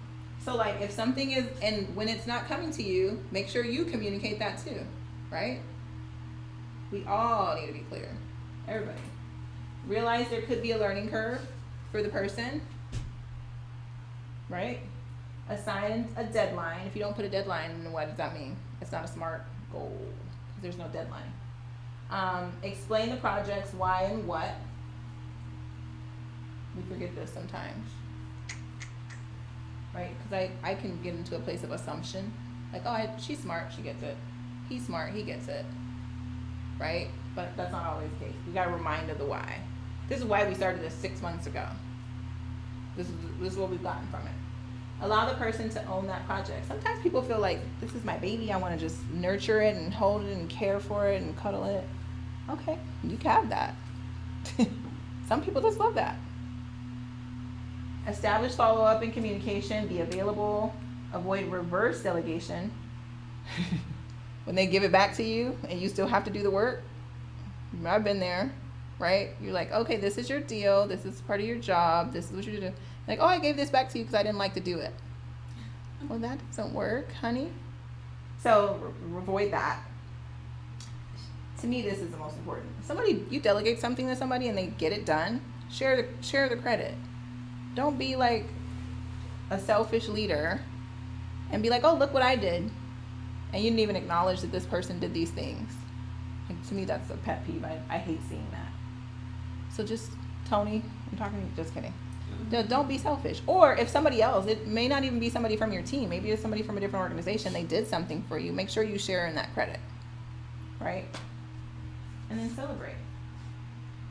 So like if something is, and when it's not coming to you, make sure you communicate that too, right? We all need to be clear. Everybody. Realize there could be a learning curve for the person, right? Assign a deadline. If you don't put a deadline, then what does that mean? It's not a SMART goal. There's no deadline. Explain the projects, why and what. We forget this sometimes, right? Because I can get into a place of assumption, like, oh, she's smart, she gets it. He's smart, he gets it, right? But that's not always the case. We got to remind of the why. This is why we started this 6 months ago. This is what we've gotten from it. Allow the person to own that project. Sometimes people feel like, this is my baby, I want to just nurture it and hold it and care for it and cuddle it. Okay, you can have that. Some people just love that. Establish follow-up and communication, be available, avoid reverse delegation. When they give it back to you and you still have to do the work. I've been there, right? You're like, okay, this is your deal, this is part of your job, this is what you're doing. Like, oh, I gave this back to you because I didn't like to do it. Well, that doesn't work, honey. So avoid that. To me, this is the most important. Somebody, you delegate something to somebody and they get it done, share the credit. Don't be like a selfish leader and be like, oh, look what I did. And you didn't even acknowledge that this person did these things. Like, to me, that's a pet peeve. I hate seeing that. So just, Tony, I'm talking to you, just kidding. Don't be selfish. Or if somebody else, it may not even be somebody from your team. Maybe it's somebody from a different organization. They did something for you. Make sure you share in that credit. Right? And then celebrate.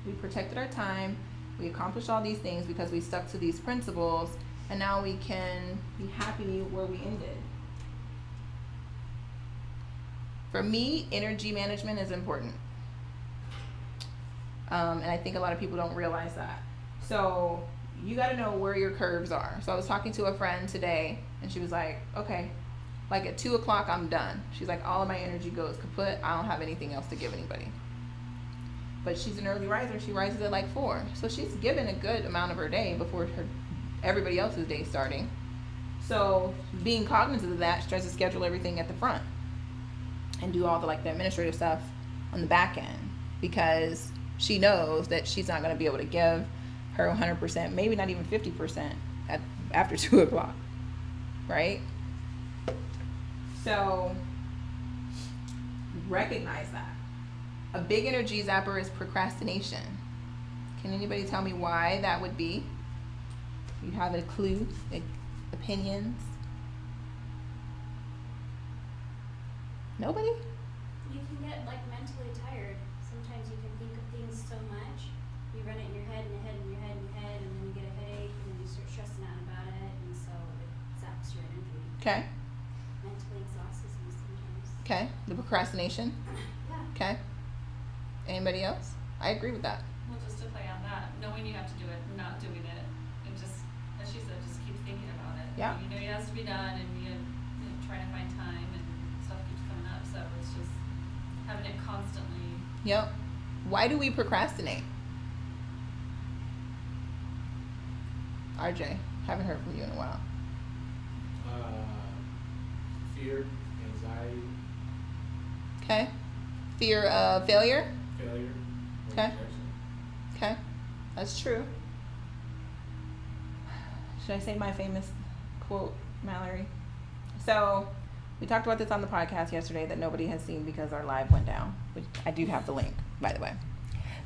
We protected our time. We accomplished all these things because we stuck to these principles. And now we can be happy where we ended. For me, energy management is important. And I think a lot of people don't realize that. So you got to know where your curves are. So I was talking to a friend today and she was like, okay, like at 2 o'clock, I'm done. She's like, all of my energy goes kaput. I don't have anything else to give anybody. But she's an early riser. She rises at like 4. So she's given a good amount of her day before everybody else's day starting. So being cognizant of that, she tries to schedule everything at the front and do all the administrative stuff on the back end because she knows that she's not going to be able to give her 100%, maybe not even 50% after 2 o'clock, right? So recognize that. A big energy zapper is procrastination. Can anybody tell me why that would be? You have a clue? Opinions? Nobody? You can get mentally tired. Sometimes you can think of things so much. You run it in your head and your head and your head and your head, and then you get a headache and then you start stressing out about it, and so it zaps your energy. Okay. Mentally exhausts you sometimes. Okay. The procrastination? Yeah. Okay. Anybody else? I agree with that. Well, just to play on that, knowing you have to do it, not doing it, and just, as she said, just keep thinking about it. Yeah. You know it has to be done, and you trying to find time, and stuff keeps coming up, so it's just having it constantly Yep. Why do we procrastinate? RJ, haven't heard from you in a while. Fear, anxiety, Okay. Fear of failure? failure, or Okay. rejection. Okay. That's true. Should I say my famous quote, Mallory? So, we talked about this on the podcast yesterday that nobody has seen because our live went down. Which I do have the link, by the way.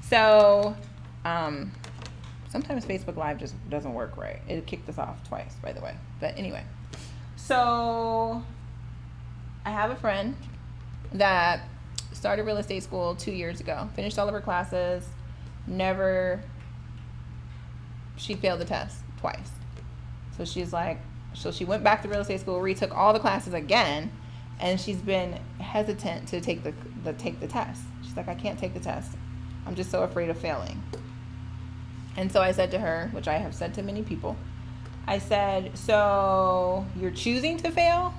So, sometimes Facebook Live just doesn't work right. It kicked us off twice, by the way. But anyway. So, I have a friend that started real estate school 2 years ago. Finished all of her classes. She failed the test twice. So she's like, she went back to real estate school, retook all the classes again, and she's been hesitant to take the test. She's like, I can't take the test. I'm just so afraid of failing. And so I said to her, which I have said to many people, I said, so you're choosing to fail?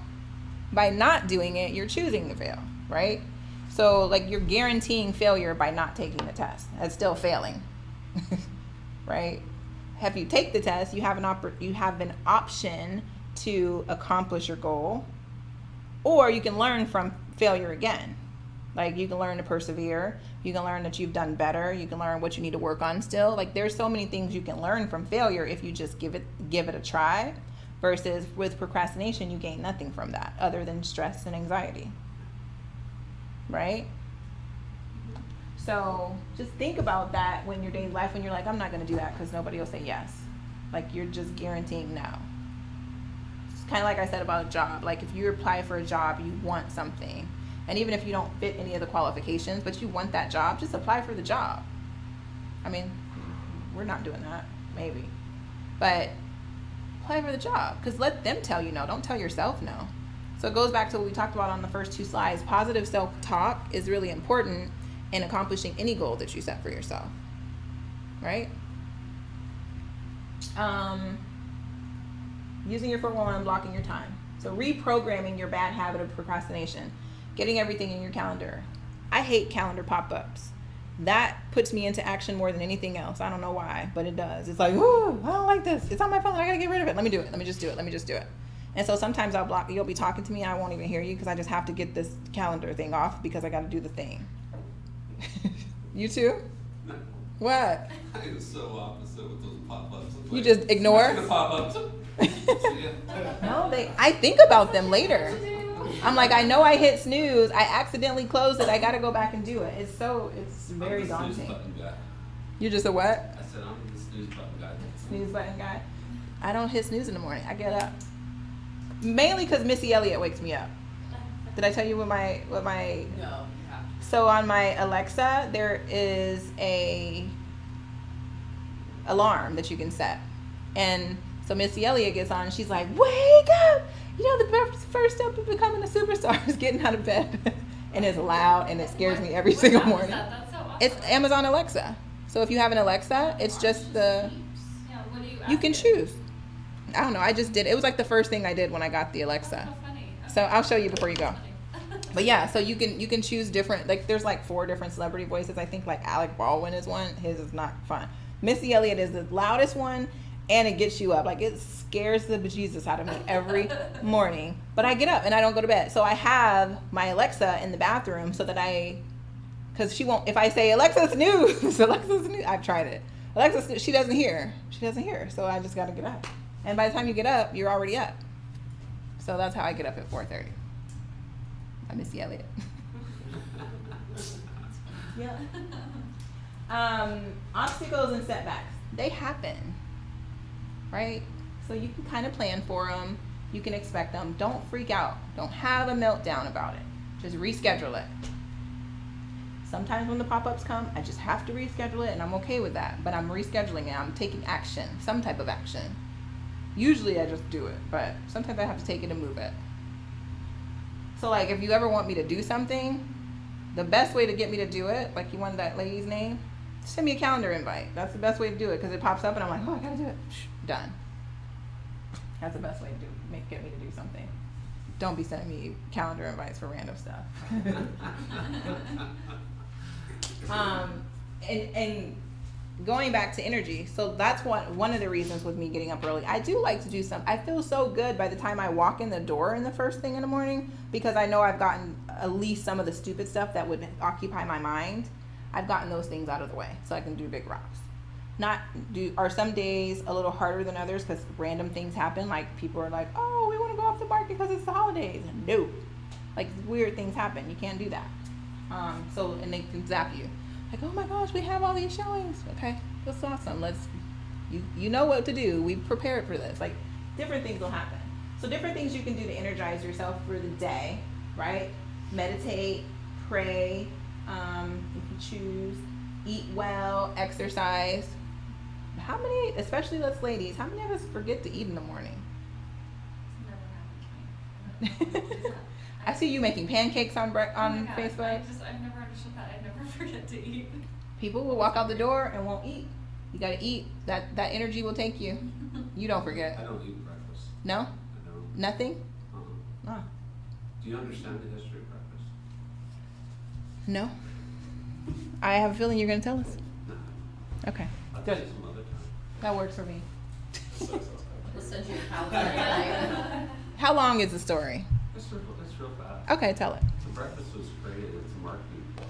By not doing it, you're choosing to fail, right? So like you're guaranteeing failure by not taking the test. That's still failing, right? If you take the test, you have an option to accomplish your goal, or you can learn from failure again. Like you can learn to persevere. You can learn that you've done better. You can learn what you need to work on still. Like there's so many things you can learn from failure if you just give it a try. Versus with procrastination, you gain nothing from that other than stress and anxiety. Right? So just think about that when you're dating life, when you're like, I'm not going to do that because nobody will say yes. Like you're just guaranteeing no. It's kind of like I said about a job. Like if you apply for a job, you want something. And even if you don't fit any of the qualifications, but you want that job, just apply for the job. I mean, we're not doing that, maybe. But apply for the job because let them tell you no. Don't tell yourself no. So it goes back to what we talked about on the first 2 slides. Positive self-talk is really important in accomplishing any goal that you set for yourself, right? Using your 411, blocking your time. So reprogramming your bad habit of procrastination, getting everything in your calendar. I hate calendar pop-ups. That puts me into action more than anything else. I don't know why, but it does. It's like, ooh, I don't like this. It's on my phone. I gotta get rid of it. Let me do it. Let me just do it. And so sometimes I'll block. You'll be talking to me. I won't even hear you because I just have to get this calendar thing off because I got to do the thing. You too? What? I am so opposite with those pop-ups. It's You like, just ignore? I'm not gonna pop-ups. No, I think about them later. I'm like, I know I hit snooze. I accidentally closed it. I got to go back and do it. It's very I'm the snooze daunting. button guy. You're just a what? I said I'm the snooze button guy. Snooze button guy. I don't hit snooze in the morning. I get up. Mainly because Missy Elliott wakes me up. Did I tell you what my No, you have to. So on my Alexa, there is a alarm that you can set. And so Missy Elliott gets on and she's like, wake up! You know, the first step to becoming a superstar is getting out of bed. And it's loud and it scares me every single morning. That's so awesome. It's Amazon Alexa. So if you have an Alexa, it's just Yeah, what do you can ask it? choose. I don't know, I just did. It was like the first thing I did when I got the Alexa. Oh, funny. So I'll show you before you go. Funny. But yeah, so you can choose different, like there's like 4 different celebrity voices. I think like Alec Baldwin is one. His is not fun. Missy Elliott is the loudest one and it gets you up. Like it scares the bejesus out of me every morning. But I get up and I don't go to bed. So I have my Alexa in the bathroom so that because she won't, if I say Alexa snooze, Alexa snooze, I've tried it. Alexa snooze, she doesn't hear. So I just got to get up. And by the time you get up, you're already up. So that's how I get up at 4:30. I miss Elliott. Yeah. Obstacles and setbacks, they happen, right? So you can kind of plan for them. You can expect them. Don't freak out. Don't have a meltdown about it. Just reschedule it. Sometimes when the pop-ups come, I just have to reschedule it, and I'm okay with that. But I'm rescheduling it. I'm taking action, some type of action. Usually I just do it, but sometimes I have to take it and move it. So like if you ever want me to do something, the best way to get me to do it, like you wanted that lady's name, send me a calendar invite. That's the best way to do it because it pops up and I'm like, oh, I gotta do it. Done. That's the best way to get me to do something. Don't be sending me calendar invites for random stuff. And going back to energy, so that's one of the reasons with me getting up early. I do like to do some. I feel so good by the time I walk in the door in the first thing in the morning, because I know I've gotten at least some of the stupid stuff that would occupy my mind. I've gotten those things out of the way, so I can do big rocks. Are some days a little harder than others because random things happen? Like people are like, oh, we want to go off the market because it's the holidays. No, like weird things happen. You can't do that. And they can zap you. Like, oh my gosh, we have all these showings. Okay, that's awesome. You know what to do. We've prepared for this. Like, different things will happen. So different things you can do to energize yourself for the day, right? Meditate, pray, if you choose, eat well, exercise. How many, especially us ladies, how many of us forget to eat in the morning? It's never happened to me. I see you making pancakes on Oh my God, Facebook. I've never understood that. I never forget to eat. People will walk out the door and won't eat. You gotta eat. That energy will take you. You don't forget. I don't eat breakfast. No? I don't. Nothing? Oh. Do you understand the history of breakfast? No. I have a feeling you're gonna tell us. No. Okay. I'll tell Good. you some other time. That works for me. We'll send you a calendar. How long is the story? It's real fast. Okay, tell it. So breakfast was created, it's a marketing tool.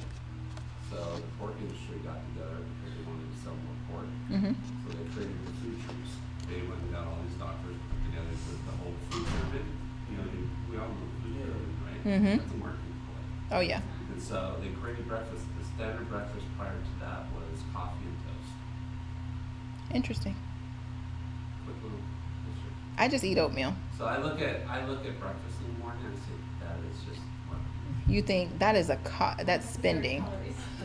So the pork industry got together because they wanted to sell more pork. Mm-hmm. So they created the food troops. They went and got all these doctors put together with the whole food pyramid. You know, we all know the food pyramid, right? Mhm. That's a marketing ploy. Oh yeah. And so they created breakfast. The standard breakfast prior to that was coffee and toast. Interesting. Quick little history. I just eat oatmeal. So I look at breakfast in the morning and I say that is just marketing. You think that is that's spending.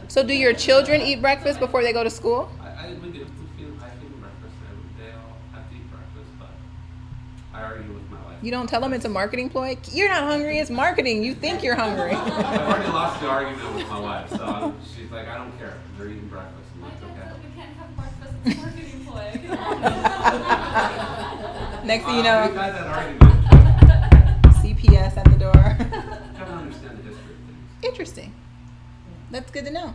So do your children eat breakfast before they go to school? I feed them breakfast every day. I'll have to eat breakfast, but I argue with my wife. You don't tell them it's a marketing ploy? You're not hungry, it's marketing. You think you're hungry. I've already lost the argument with my wife, so she's like, I don't care. They're eating breakfast. I'm My like, dad okay. said we can't have breakfast. It's a marketing ploy. Next thing you We've know, had that argument. CPS at the door. I don't understand the history of things. Interesting. That's good to know.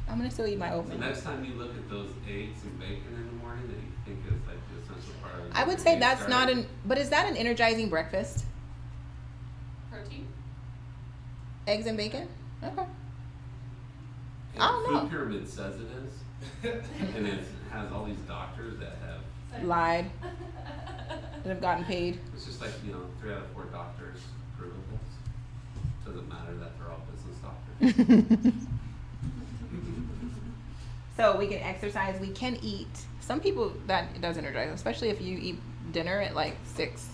I'm gonna still eat my So oatmeal. next time you look at those eggs and bacon in the morning that you think is like the essential part of I would the say day that's not starter, but is that an energizing breakfast? Protein. Eggs and bacon? Okay. yeah, I don't the know. Food pyramid says it is, and it has all these doctors that have. Lied. That have gotten paid. It's just like 3 out of 4 doctors approve of this. Doesn't matter that they're all business doctors. So we can exercise, we can eat. Some people that does energize, especially if you eat dinner at like 6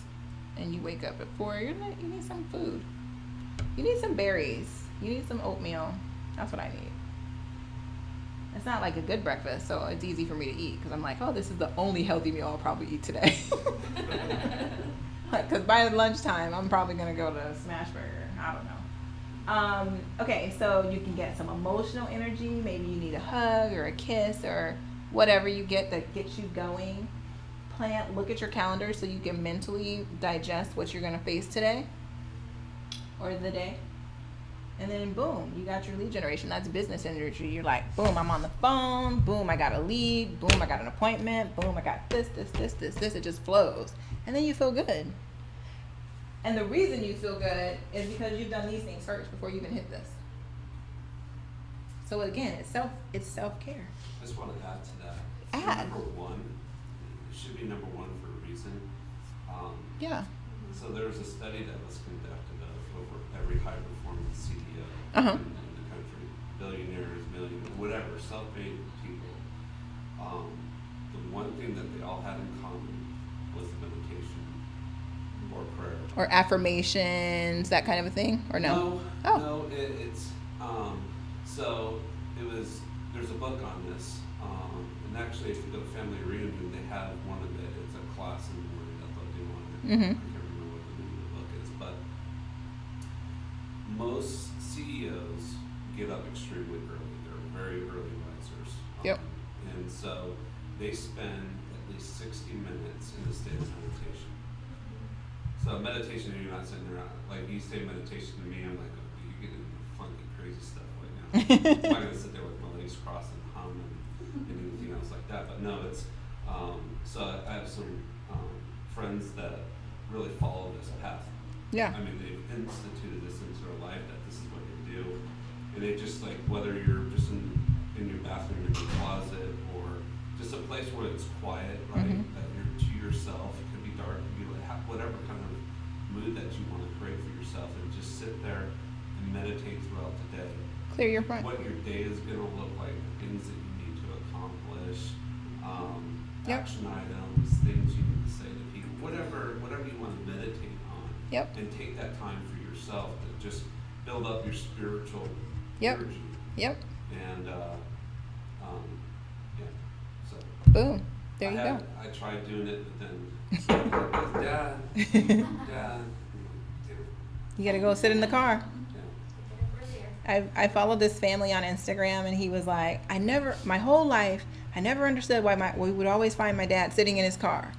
and you wake up at 4, you need some food. You need some berries. You need some oatmeal. That's what I need. It's not like a good breakfast, so it's easy for me to eat because I'm like, oh, this is the only healthy meal I'll probably eat today. Because by lunchtime, I'm probably gonna go to Smashburger. I don't know. Okay, so you can get some emotional energy. Maybe you need a hug or a kiss or whatever you get that gets you going. Look at your calendar so you can mentally digest what you're gonna face today or the day. And then boom, you got your lead generation. That's business energy. You're like, boom, I'm on the phone. Boom, I got a lead. Boom, I got an appointment. Boom, I got this. It just flows. And then you feel good. And the reason you feel good is because you've done these things first before you even hit this. So again, it's self-care. I just want to add to that. Add. Number 1, it should be number 1 for a reason. Yeah. So there was a study that was conducted of over every high-performing CEO Uh-huh. in the country, billionaires, millionaires, whatever, self-made people. The one thing that they all had in common was the meditation or prayer. Or affirmations, that kind of a thing, or no? Oh. No, it's so it was. There's a book on this, and actually, if you go to Family Reunion, they have one of it. It's a class in the morning that they'll do on it. Mhm. I can't remember what the name of the book is, but most CEOs get up extremely early. They're very early risers. Yep. And so they spend at least 60 minutes in a state of meditation. So meditation, you're not sitting there, like you say meditation to me, I'm like, oh, you're getting funky, crazy stuff right now. I'm not going to sit there with my no, it's, so I have some, friends that really follow this path. Yeah. I mean, they've instituted this into their life, that this is what they do. And they just like, whether you're just in your bathroom, in your closet, or just a place where it's quiet, right? That you're to yourself, it could be dark, it could be like whatever kind of mood that you want to create for yourself, and just sit there and meditate throughout the day. Clear your front. What your day is gonna look like, the things that you need to accomplish, action items, things you need to say to people, whatever you want to meditate on. Yep. And take that time for yourself to just build up your spiritual Yep. energy. Yep. And yeah. So Boom. There you go. I tried doing it, but then Dad. Damn. You gotta go sit in the car. Yeah. I followed this family on Instagram, and he was like, my whole life, I never understood why we would always find my dad sitting in his car.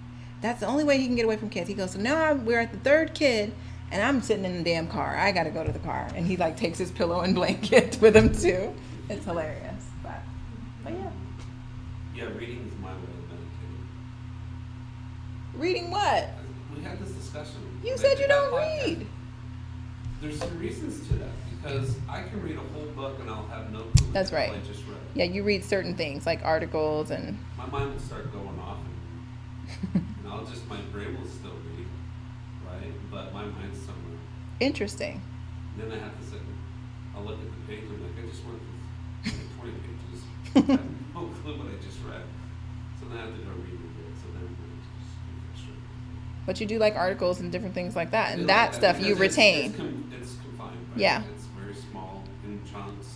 That's the only way he can get away from kids. He goes, so now we're at the third kid, and I'm sitting in the damn car. I gotta go to the car. And he like takes his pillow and blanket with him too. It's hilarious, but yeah. Yeah, reading is my way of meditating. Reading what? We had this discussion. You Like, said you that don't podcast. read. There's some reasons to that, because I can read a whole book and I'll have no clue That's what the hell right. I just read. Yeah, you read certain things like articles and My mind will start going off, and my brain will still read, right? But my mind's somewhere. interesting. And then I have to sit and I'll look at the page and I'm like, I just went through 20 pages. I have no clue what I just read. So then I have to go read it. So then I just get frustrated. But you do like articles and different things like that, I and do that like stuff you because retain. It's confined, right? Yeah. It's very small in chunks.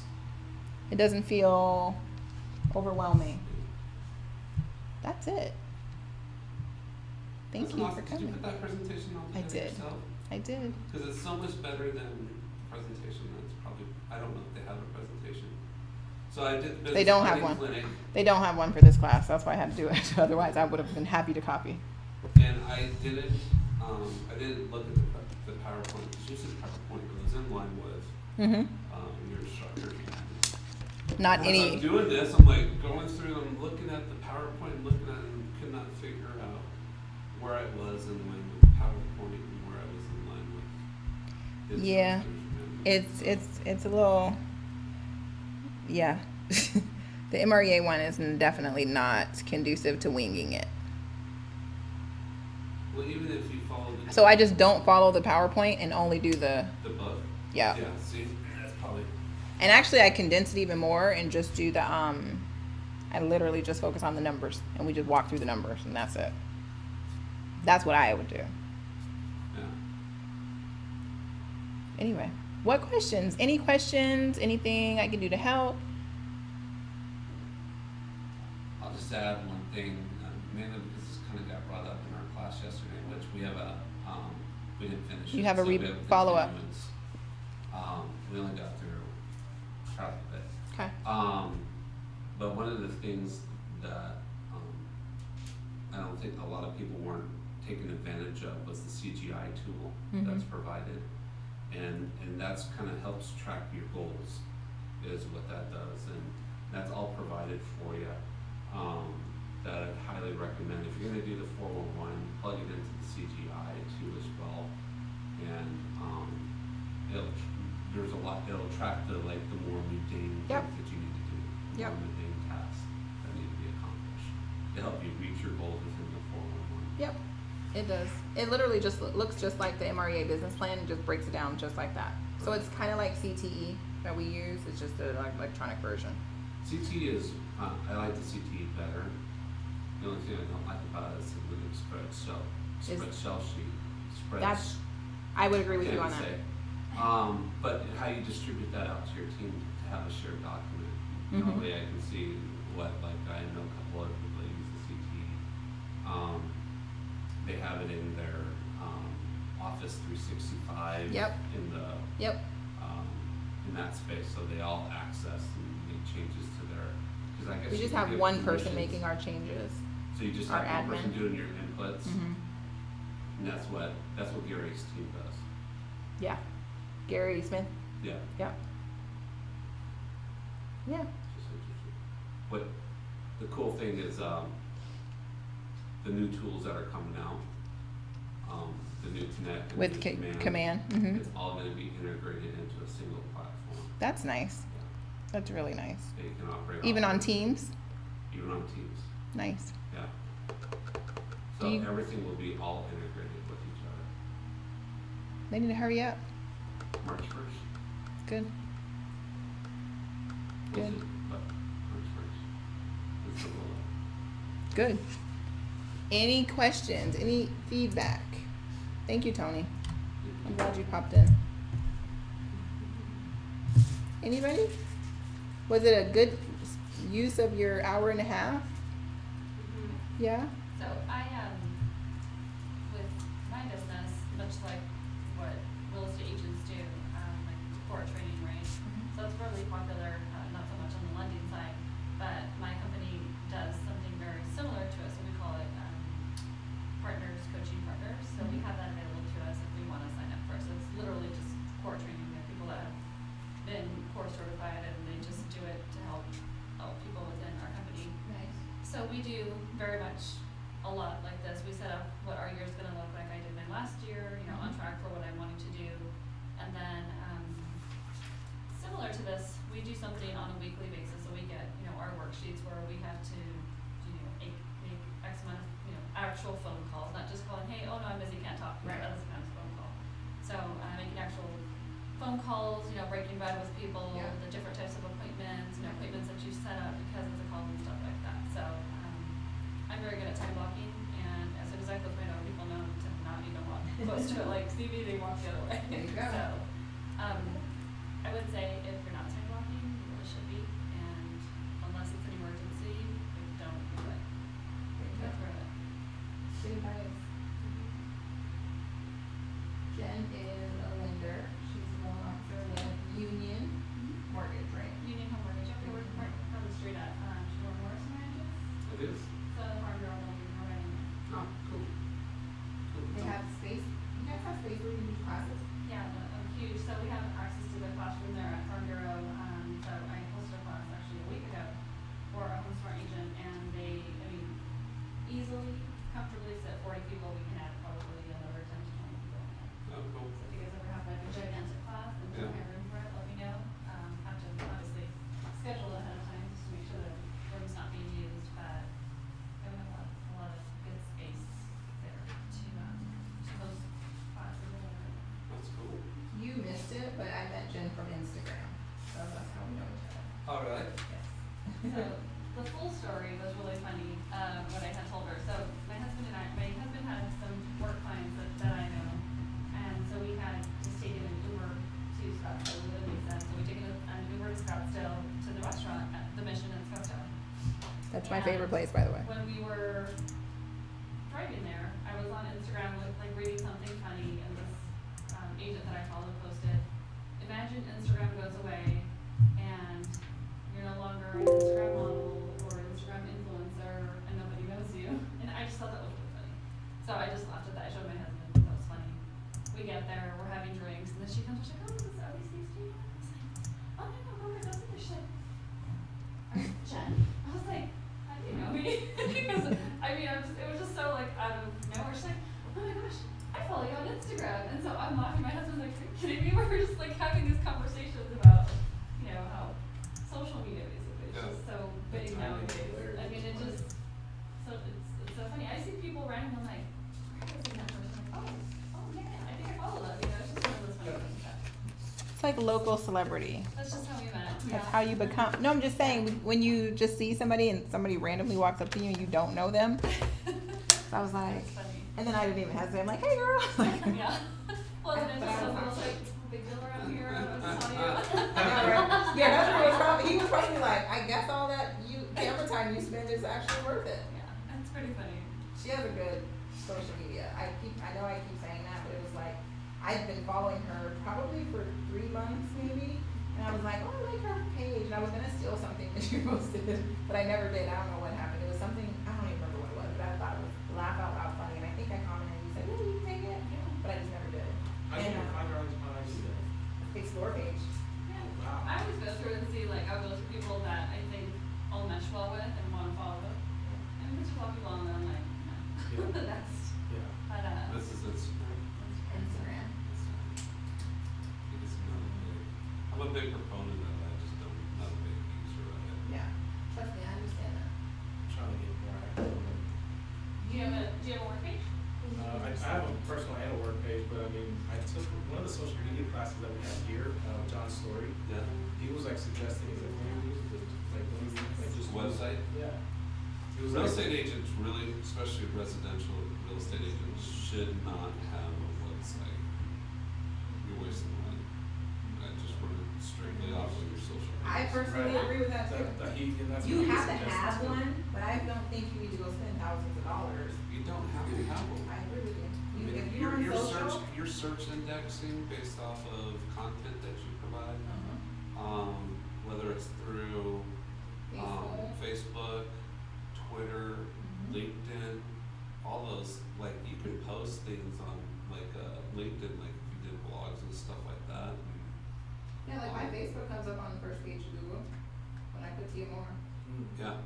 It doesn't feel overwhelming. That's it. Thank you for Did you coming. put that presentation on I together did. yourself? I did. Because it's so much better than presentation. That's probably, I don't know if they have a presentation. So I did the They don't business have one. planning clinic, They don't have one for this class. That's why I had to do it. Otherwise, I would have been happy to copy. and I didn't look at the PowerPoint, because usually PowerPoint goes in line with your instructor. Not As any. I'm doing this, I'm like going through them, looking at the PowerPoint, looking at it, and could not figure out where I was in line with the PowerPoint and where I was in line with the Yeah. instructors. It's a little. Yeah. The MREA one is definitely not conducive to winging it. Well, even if you follow So I just don't follow the PowerPoint and only do the. the book. Yeah. Yeah, see, that's probably. And actually, I condense it even more and just do the. I literally just focus on the numbers, and we just walk through the numbers, and that's it. That's what I would do. Yeah. Anyway, what questions? Any questions? Anything I can do to help? I'll just add one thing, mainly because this kind of got brought up in our class yesterday, which we have we didn't finish. You it, have a so we have follow-up. continuance. We only got through half of it. Okay. But one of the things that I don't think a lot of people weren't taking advantage of was the CGI tool that's provided. And that's kind of helps track your goals, is what that does. And that's all provided for you. That I'd highly recommend. If you're going to do the 411, plug it into the CGI too as well. And it'll track the more mundane Yep. things that you need to do. The Yep. more mundane tasks that need to be accomplished to help you reach your goals within the 411. Yep. It does. It literally just looks just like the MREA business plan and just breaks it down just like that. So it's kind of like CTE that we use. It's just an electronic version. CTE is, I like the CTE better. The only thing I don't like about it is the little spread shell sheet. That's. I would agree with you on that. But how you distribute that out to your team to have a shared document. You know, way I can see what, like, I know a couple other people that use the CTE. They have it in their Office 365. Yep. In the in that space, so they all access and make changes to their. Because I guess We you just can have give one person permissions. making our changes. So you just our have one person admin. doing your inputs, and that's what Gary's team does. Yeah. Gary Smith. Yeah. Yep. Yeah. It's just interesting. What the cool thing is, the new tools that are coming out, the new Connect and With the new Command, mhm. it's all gonna be integrated into a single platform. That's nice. That's really nice. That you can operate. Even off on of. Teams? Even on Teams, Nice. yeah. Do So you- everything will be all integrated with each other. They need to hurry up. March 1st. Good. We'll Good. see, but March 1st. It's the rollout. Good. Any questions? Any feedback? Thank you, Tony. I'm glad you popped in. Anybody? Was it a good use of your hour and a half? Yeah? So I with my business, much like what real estate agents do, like core training, right? So it's really popular, not so much on the lending side, but my company does something very similar to it, so we call it partners, coaching partners. So we have that available to us if we want to sign up for it. So it's literally just core training. We have people that have been core certified and they just do it to help people within our company. Nice. So we do very much a lot like this. We set up what our year's gonna look like. I did mine last year, on track for what I'm wanting to do. And then, similar to this, we do something on a weekly basis. So we get, our worksheets where we have to, make X amount of, actual phone calls, not just calling, hey, oh no, I'm busy, can't talk. Right. That doesn't count as a phone call. So, making actual phone calls, breaking bread with people, Yeah. the different types of appointments, appointments that you set up because of the calls and stuff like that. So, I'm very good at time blocking, and as soon as I close my door, people know to not even walk close to it, like, see me, they walk the other way. There you go. So, I would say if you're not time blocking, you really should be, and unless it's an emergency, don't do it. Go through it. Good advice. Jen is a lender. She's a loan officer with Union Mortgage, right? Union Home Mortgage, okay, we're right down the street at, Shore Morrison Ranches, It is? so the farm girl will be running. Oh, cool. Cool. They have space. You guys have space where you can do classes? Yeah, huge, so we have access to the classroom there at Farm Bureau, so I hosted a class actually a week ago for a home smart agent, and they, easily, comfortably sit 40 people, we can add probably another 10 to 20 people in there. Oh, cool. So if you guys ever have like a gigantic class and don't have room for it, let me know, have to obviously schedule ahead of time just to make sure that the room's not being used, but we have a lot of good space there to host classes or whatever. That's cool. You missed it, but I met Jen from Instagram, so that's how we know each other. All right. Yes. So the full story was really funny, what I had told her. So my husband had some work clients that I know, and so we had just taken an Uber to Scottsdale with Lisa. So we taken an Uber to Scottsdale to the restaurant at the Mission in Scottsdale. That's my And favorite place, by the way. When we were driving there, I was on Instagram like reading something funny, and this agent that I follow posted, imagine Instagram goes away and you're no longer an Instagram model or Instagram influencer and nobody knows you. And I just thought that was really funny. So I just laughed at that. I showed my husband, that was funny. We get there, we're having drinks, and then she comes, she's like, oh, are these things to you? I was like, oh no, those are the shit. Jen? I was like, how do you know me? Because, it was just so like out of nowhere. She's like, oh my gosh, I follow you on Instagram. And so I'm laughing. My husband's like, are you kidding me? We're just like having these conversations about, how social media basically is just so big nowadays. It just, it's so funny. I see people randomly, I'm like, where is that person? Like, oh yeah, I think I follow them. It's just one of those funny things. It's like local celebrity. That's just how we met. That's how you become. No, I'm just saying, when you just see somebody and somebody randomly walks up to you and you don't know them. So I was like, That's funny. and then I didn't even hesitate. I'm like, hey girl. Yeah. Well, then it's just I was like, big deal around here. I was telling you. Yeah, that's what it was probably. He was probably like, I guess all that camera time you spend is actually worth it. Yeah, that's pretty funny. She has a good social media. I know I keep saying that, but it was like, I'd been following her probably for 3 months maybe, and I was like, oh, I like her page, and I was gonna steal something that she posted, but I never did. I don't know what happened. It was something, I don't even remember what it was, but I thought it was laugh out loud funny, and I think I commented and you said, yeah, you can take it, but I just never did. I should find her on IG. Explore page. Yeah. I always go through and see, like, I'll go to people that I think I'll mesh well with and want to follow pictures of people and then I'm like, no. Yeah. That's, Yeah. but, This is Instagram. Instagram. It's not a big, I'm a big proponent of it, I just don't, not a big user of it. Yeah. Trust me, I understand that. Trying to get more active. do you have a work page? I have a personal and a work page, but I mean, I took one of the social media classes that we have here, John Story. Yeah. He was like suggesting, he's like, when you use it, like just. Website? Yeah. He was Real like. estate agents really, especially residential real estate agents, should not have a website. You're wasting money. I just run it strictly off of your social media. I personally Right. agree with that too. And that's You what he have to suggested have too. one, but I don't think you need to go spend thousands of dollars. You don't have to have one. I agree with you. I mean, If you're on social. you're search indexing based off of content that you provide, whether it's through Facebook, Twitter, LinkedIn, all those, like, you can post things on, like, LinkedIn, like, if you did blogs and stuff like that. Yeah, like my Facebook comes up on the first page of Google when I put TMR. Yeah,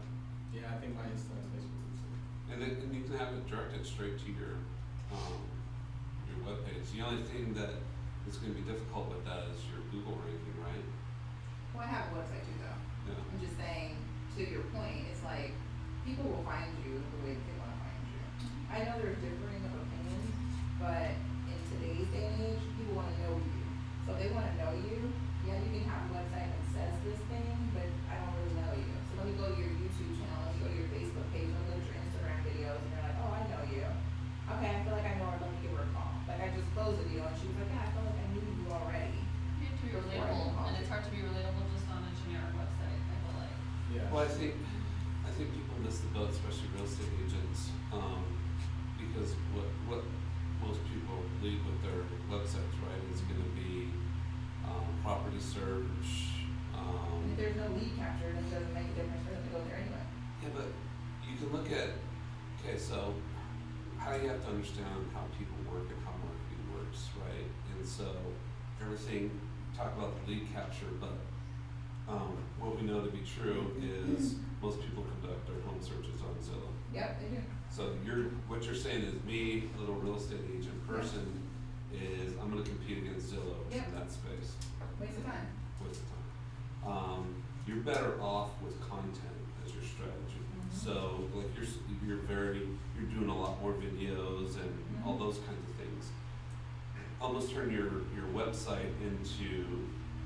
Yeah, I think my Insta and Facebook is too. and you can have it directed straight to your webpage. The only thing that is gonna be difficult with that is your Google ranking, right? Well, I have a website too though. Yeah. I'm just saying, to your point, it's like, people will find you the way that they wanna find you. I know there's differing of opinions, but in today's day and age, people wanna know you. So if they wanna know you, yeah, you can have a website that says this thing, but I don't really know you. So let me go to your YouTube channel, let me go to your Facebook page, let me go to your Instagram videos, and you're like, oh, I know you. Okay, I feel like I know her, let me give her a call. Like, I just closed the deal, and she was like, yeah, I feel like I knew you already. You have to be Before I relatable, even called and it's you. hard to be relatable just on a generic website, I feel like. Yeah. Well, I think people miss the boat, especially real estate agents, because what most people lead with their websites, right, is gonna be, property search, And if there's no lead capture, then it doesn't make a difference for them to go there anyway. yeah, but you can look at, okay, so how you have to understand how people work and how marketing works, right? And so everything, talk about the lead capture, but what we know to be true is most people conduct their home searches on Zillow. Yep, they do. So what you're saying is me, a little real estate agent person, is I'm gonna compete against Zillow in Yep. that space. Waste of time. Waste of time. You're better off with content as your strategy. So like you're doing a lot more videos and all those kinds of things. Almost turn your website into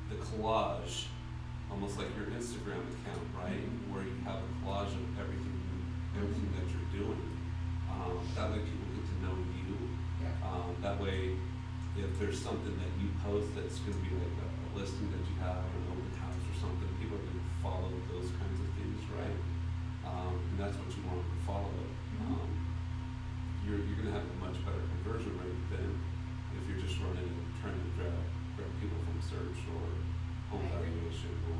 the collage, almost like your Instagram account, right? Where you have a collage of everything that you're doing. That way people get to know you. Yeah. That way, if there's something that you post that's gonna be like a listing that you have or an open house or something, people are gonna follow those kinds of things, right? And that's what you want them to follow. You're gonna have a much better conversion rate than if you're just running and trying to grab people from search or home I agree. valuation or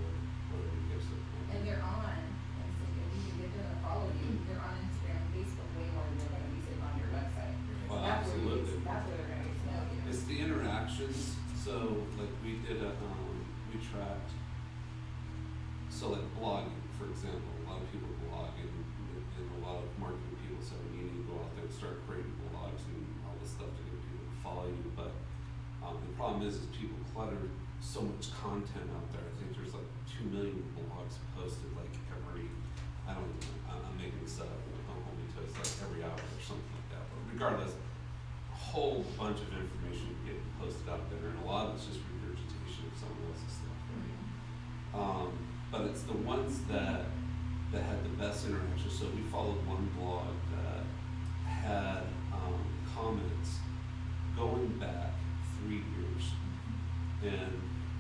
whatever it is. And they're on Instagram, you can get them to follow you, they're on Instagram and Facebook way more than they're gonna be sitting on your website. Well, That's where you- absolutely. That's where they're gonna get to know you. It's the interactions, so like we did we tracked, so like blogging, for example, a lot of people blog and a lot of marketing people say you need to go out there and start creating blogs and all this stuff to get people to follow you, but the problem is people clutter so much content out there. I think there's like 2 million blogs posted like every, I'm making this up, don't hold me to it, it's like every hour or something like that, but regardless, a whole bunch of information getting posted out there, and a lot of it's just regurgitation of someone else's stuff, right? But it's the ones that had the best interaction. So we followed one blog that had comments going back 3 years, and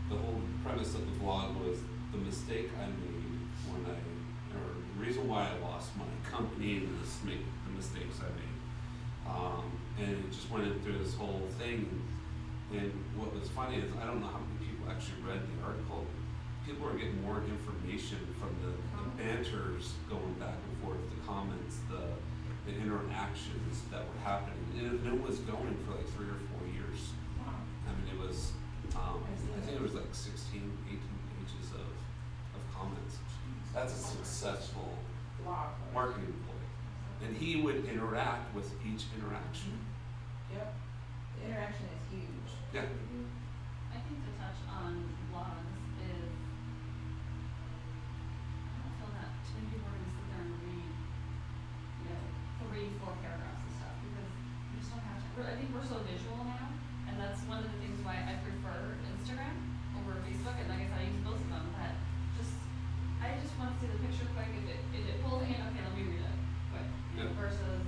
the whole premise of the blog was the mistake I made or the reason why I lost my company and the mistakes I made. And it just went through this whole thing. And what was funny is I don't know how many people actually read the article. People are getting more information from the banters going back and forth, the comments, the interactions that were happening. And it was going for like 3 or 4 years. I mean, it was, I think it was like 16, 18 pages of comments. That's a successful Blog. marketing ploy. And he would interact with each interaction. Yep. The interaction is huge. Yeah. I think to touch on blogs is, I don't feel that too many people are gonna sit there and read, 3-4 paragraphs and stuff, because you just don't have to. I think we're so visual now, and that's one of the things why I prefer Instagram over Facebook, and like I said, I use both of them, but I just want to see the picture quick. If it pulls me in, okay, let me read it quick. Yeah. Versus,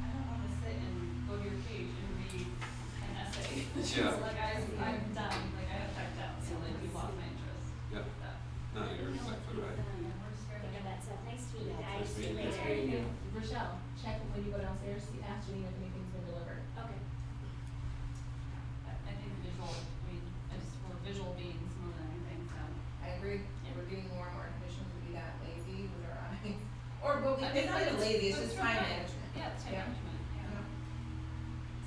I don't want to sit and go to your page and read an essay. Yeah. Like I'm done. Like I have checked out. So like you've lost my interest. Yeah. No, you're exactly right. Think of that stuff. Nice to meet you guys. Nice See you meeting you. later. Nice meeting you. Rochelle, check when you go downstairs, ask Janine if anything's been delivered. Okay. I think visual. We're visual beings more than anything. So. I agree. Yeah. We're getting more and more conditioned to be that lazy with our eyes. Or, but I it's mean, not even lazy, it's but just from time right. management. Yeah, it's time Yeah. management. Yeah.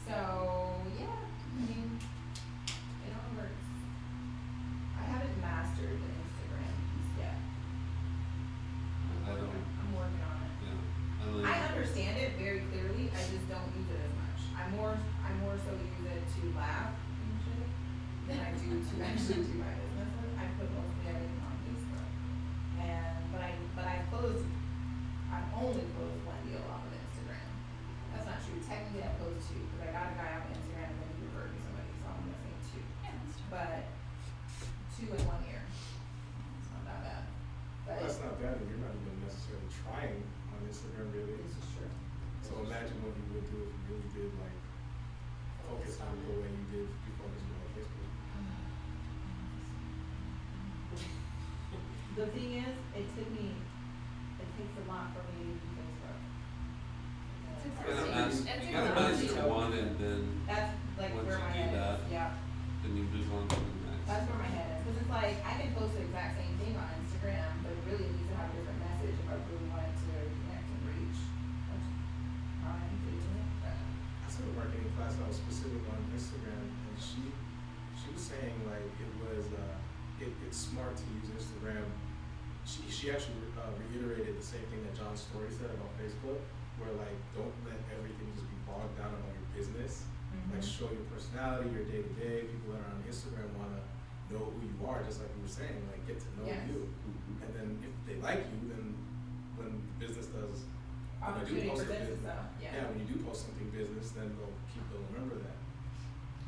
So, yeah, I mean, it all works. I haven't mastered the Instagram piece yet. I don't, I'm working on it. yeah. I understand it very clearly, I just don't use it as much. I more so use it to laugh and shit than I do to actually do my businesses. I put mostly everything on Facebook. I've only closed one deal off of Instagram. That's not true. Technically I closed 2, because I got a guy off Instagram and then he referred me somebody, so I'm gonna say 2. Yeah, that's true. But 2 in 1 year. It's not that bad. But That's not bad, and you're not even necessarily trying on Instagram really. this is true. So imagine what you would do if you really did like focus on the way you did before this on Facebook. The thing is, it takes a lot for me to use Facebook. It's You gotta exhausting. master, It's you gotta exhausting. master one and then, That's like Once where you my do head that, is, yeah. then you move on to the next. That's where my head is, cause it's like, I can post the exact same thing on Instagram, but it really needs to have a different message if I really wanted to connect and reach. Which, I am doing it, but. I took a marketing class that was specific on Instagram, and she was saying like it's smart to use Instagram. She actually reiterated the same thing that John Story said about Facebook, where like don't let everything just be bogged down about your business. Like show your personality, your day to day. People that are on Instagram wanna know who you are, just like we were saying, like get to know Yes. you. And then if they like you, then when the business does when you do Opportunity post for a business business, though, yeah. when you do post something business, then they'll remember that.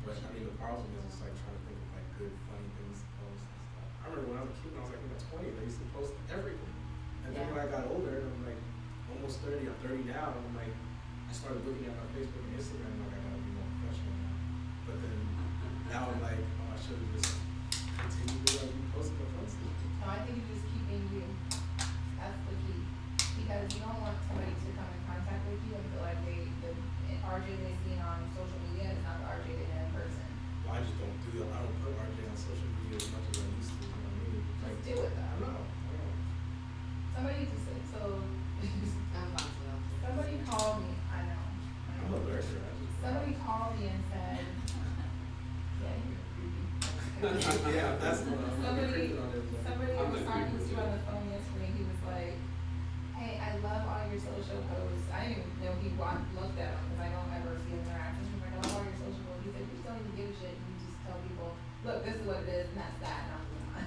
But I mean, the problem is it's like trying to think of like good, funny things to post and stuff. I remember when I was a kid, when I was like 20, I used to post everything. And then when I got older, and I'm like almost 30, I'm 30 now, and I'm like, I started looking at my Facebook and Instagram, like I gotta be more professional now. But then now I'm like, oh, I should have just continued to like be posting the fun stuff. No, I think you just keep being you. That's the key. Because you don't want somebody to come in contact with you and feel like the RJ they see on social media is not the RJ they know in person. Well, I just don't do that. I don't put RJ on social media as much as I used to, you know what I mean? Like, Just do it though. I don't know. Somebody just said, so, I'm fine with that. somebody called me, I know. I'm a lurker. I just. Somebody called me and said, yeah, you're creepy. Yeah, that's the one. I'm Somebody, creeping on it, but- somebody I I'm was the talking creeper to too. on the phone yesterday, he was like, hey, I love all your social posts. I didn't even know he looked at them, because I don't ever see interactions. He's like, I love all your social posts. He said, you just don't even give a shit, you just tell people, look, this is what it is, and that's that, and I'm moving on.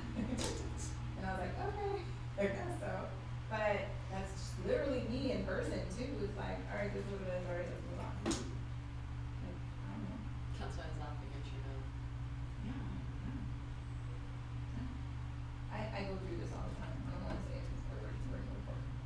And I was like, okay, I guess so. But that's just literally me in person too, it's like, all right, this is what it is, all right, let's move on. Like, I don't know. That's why I was laughing at you now. Yeah. I go through this all the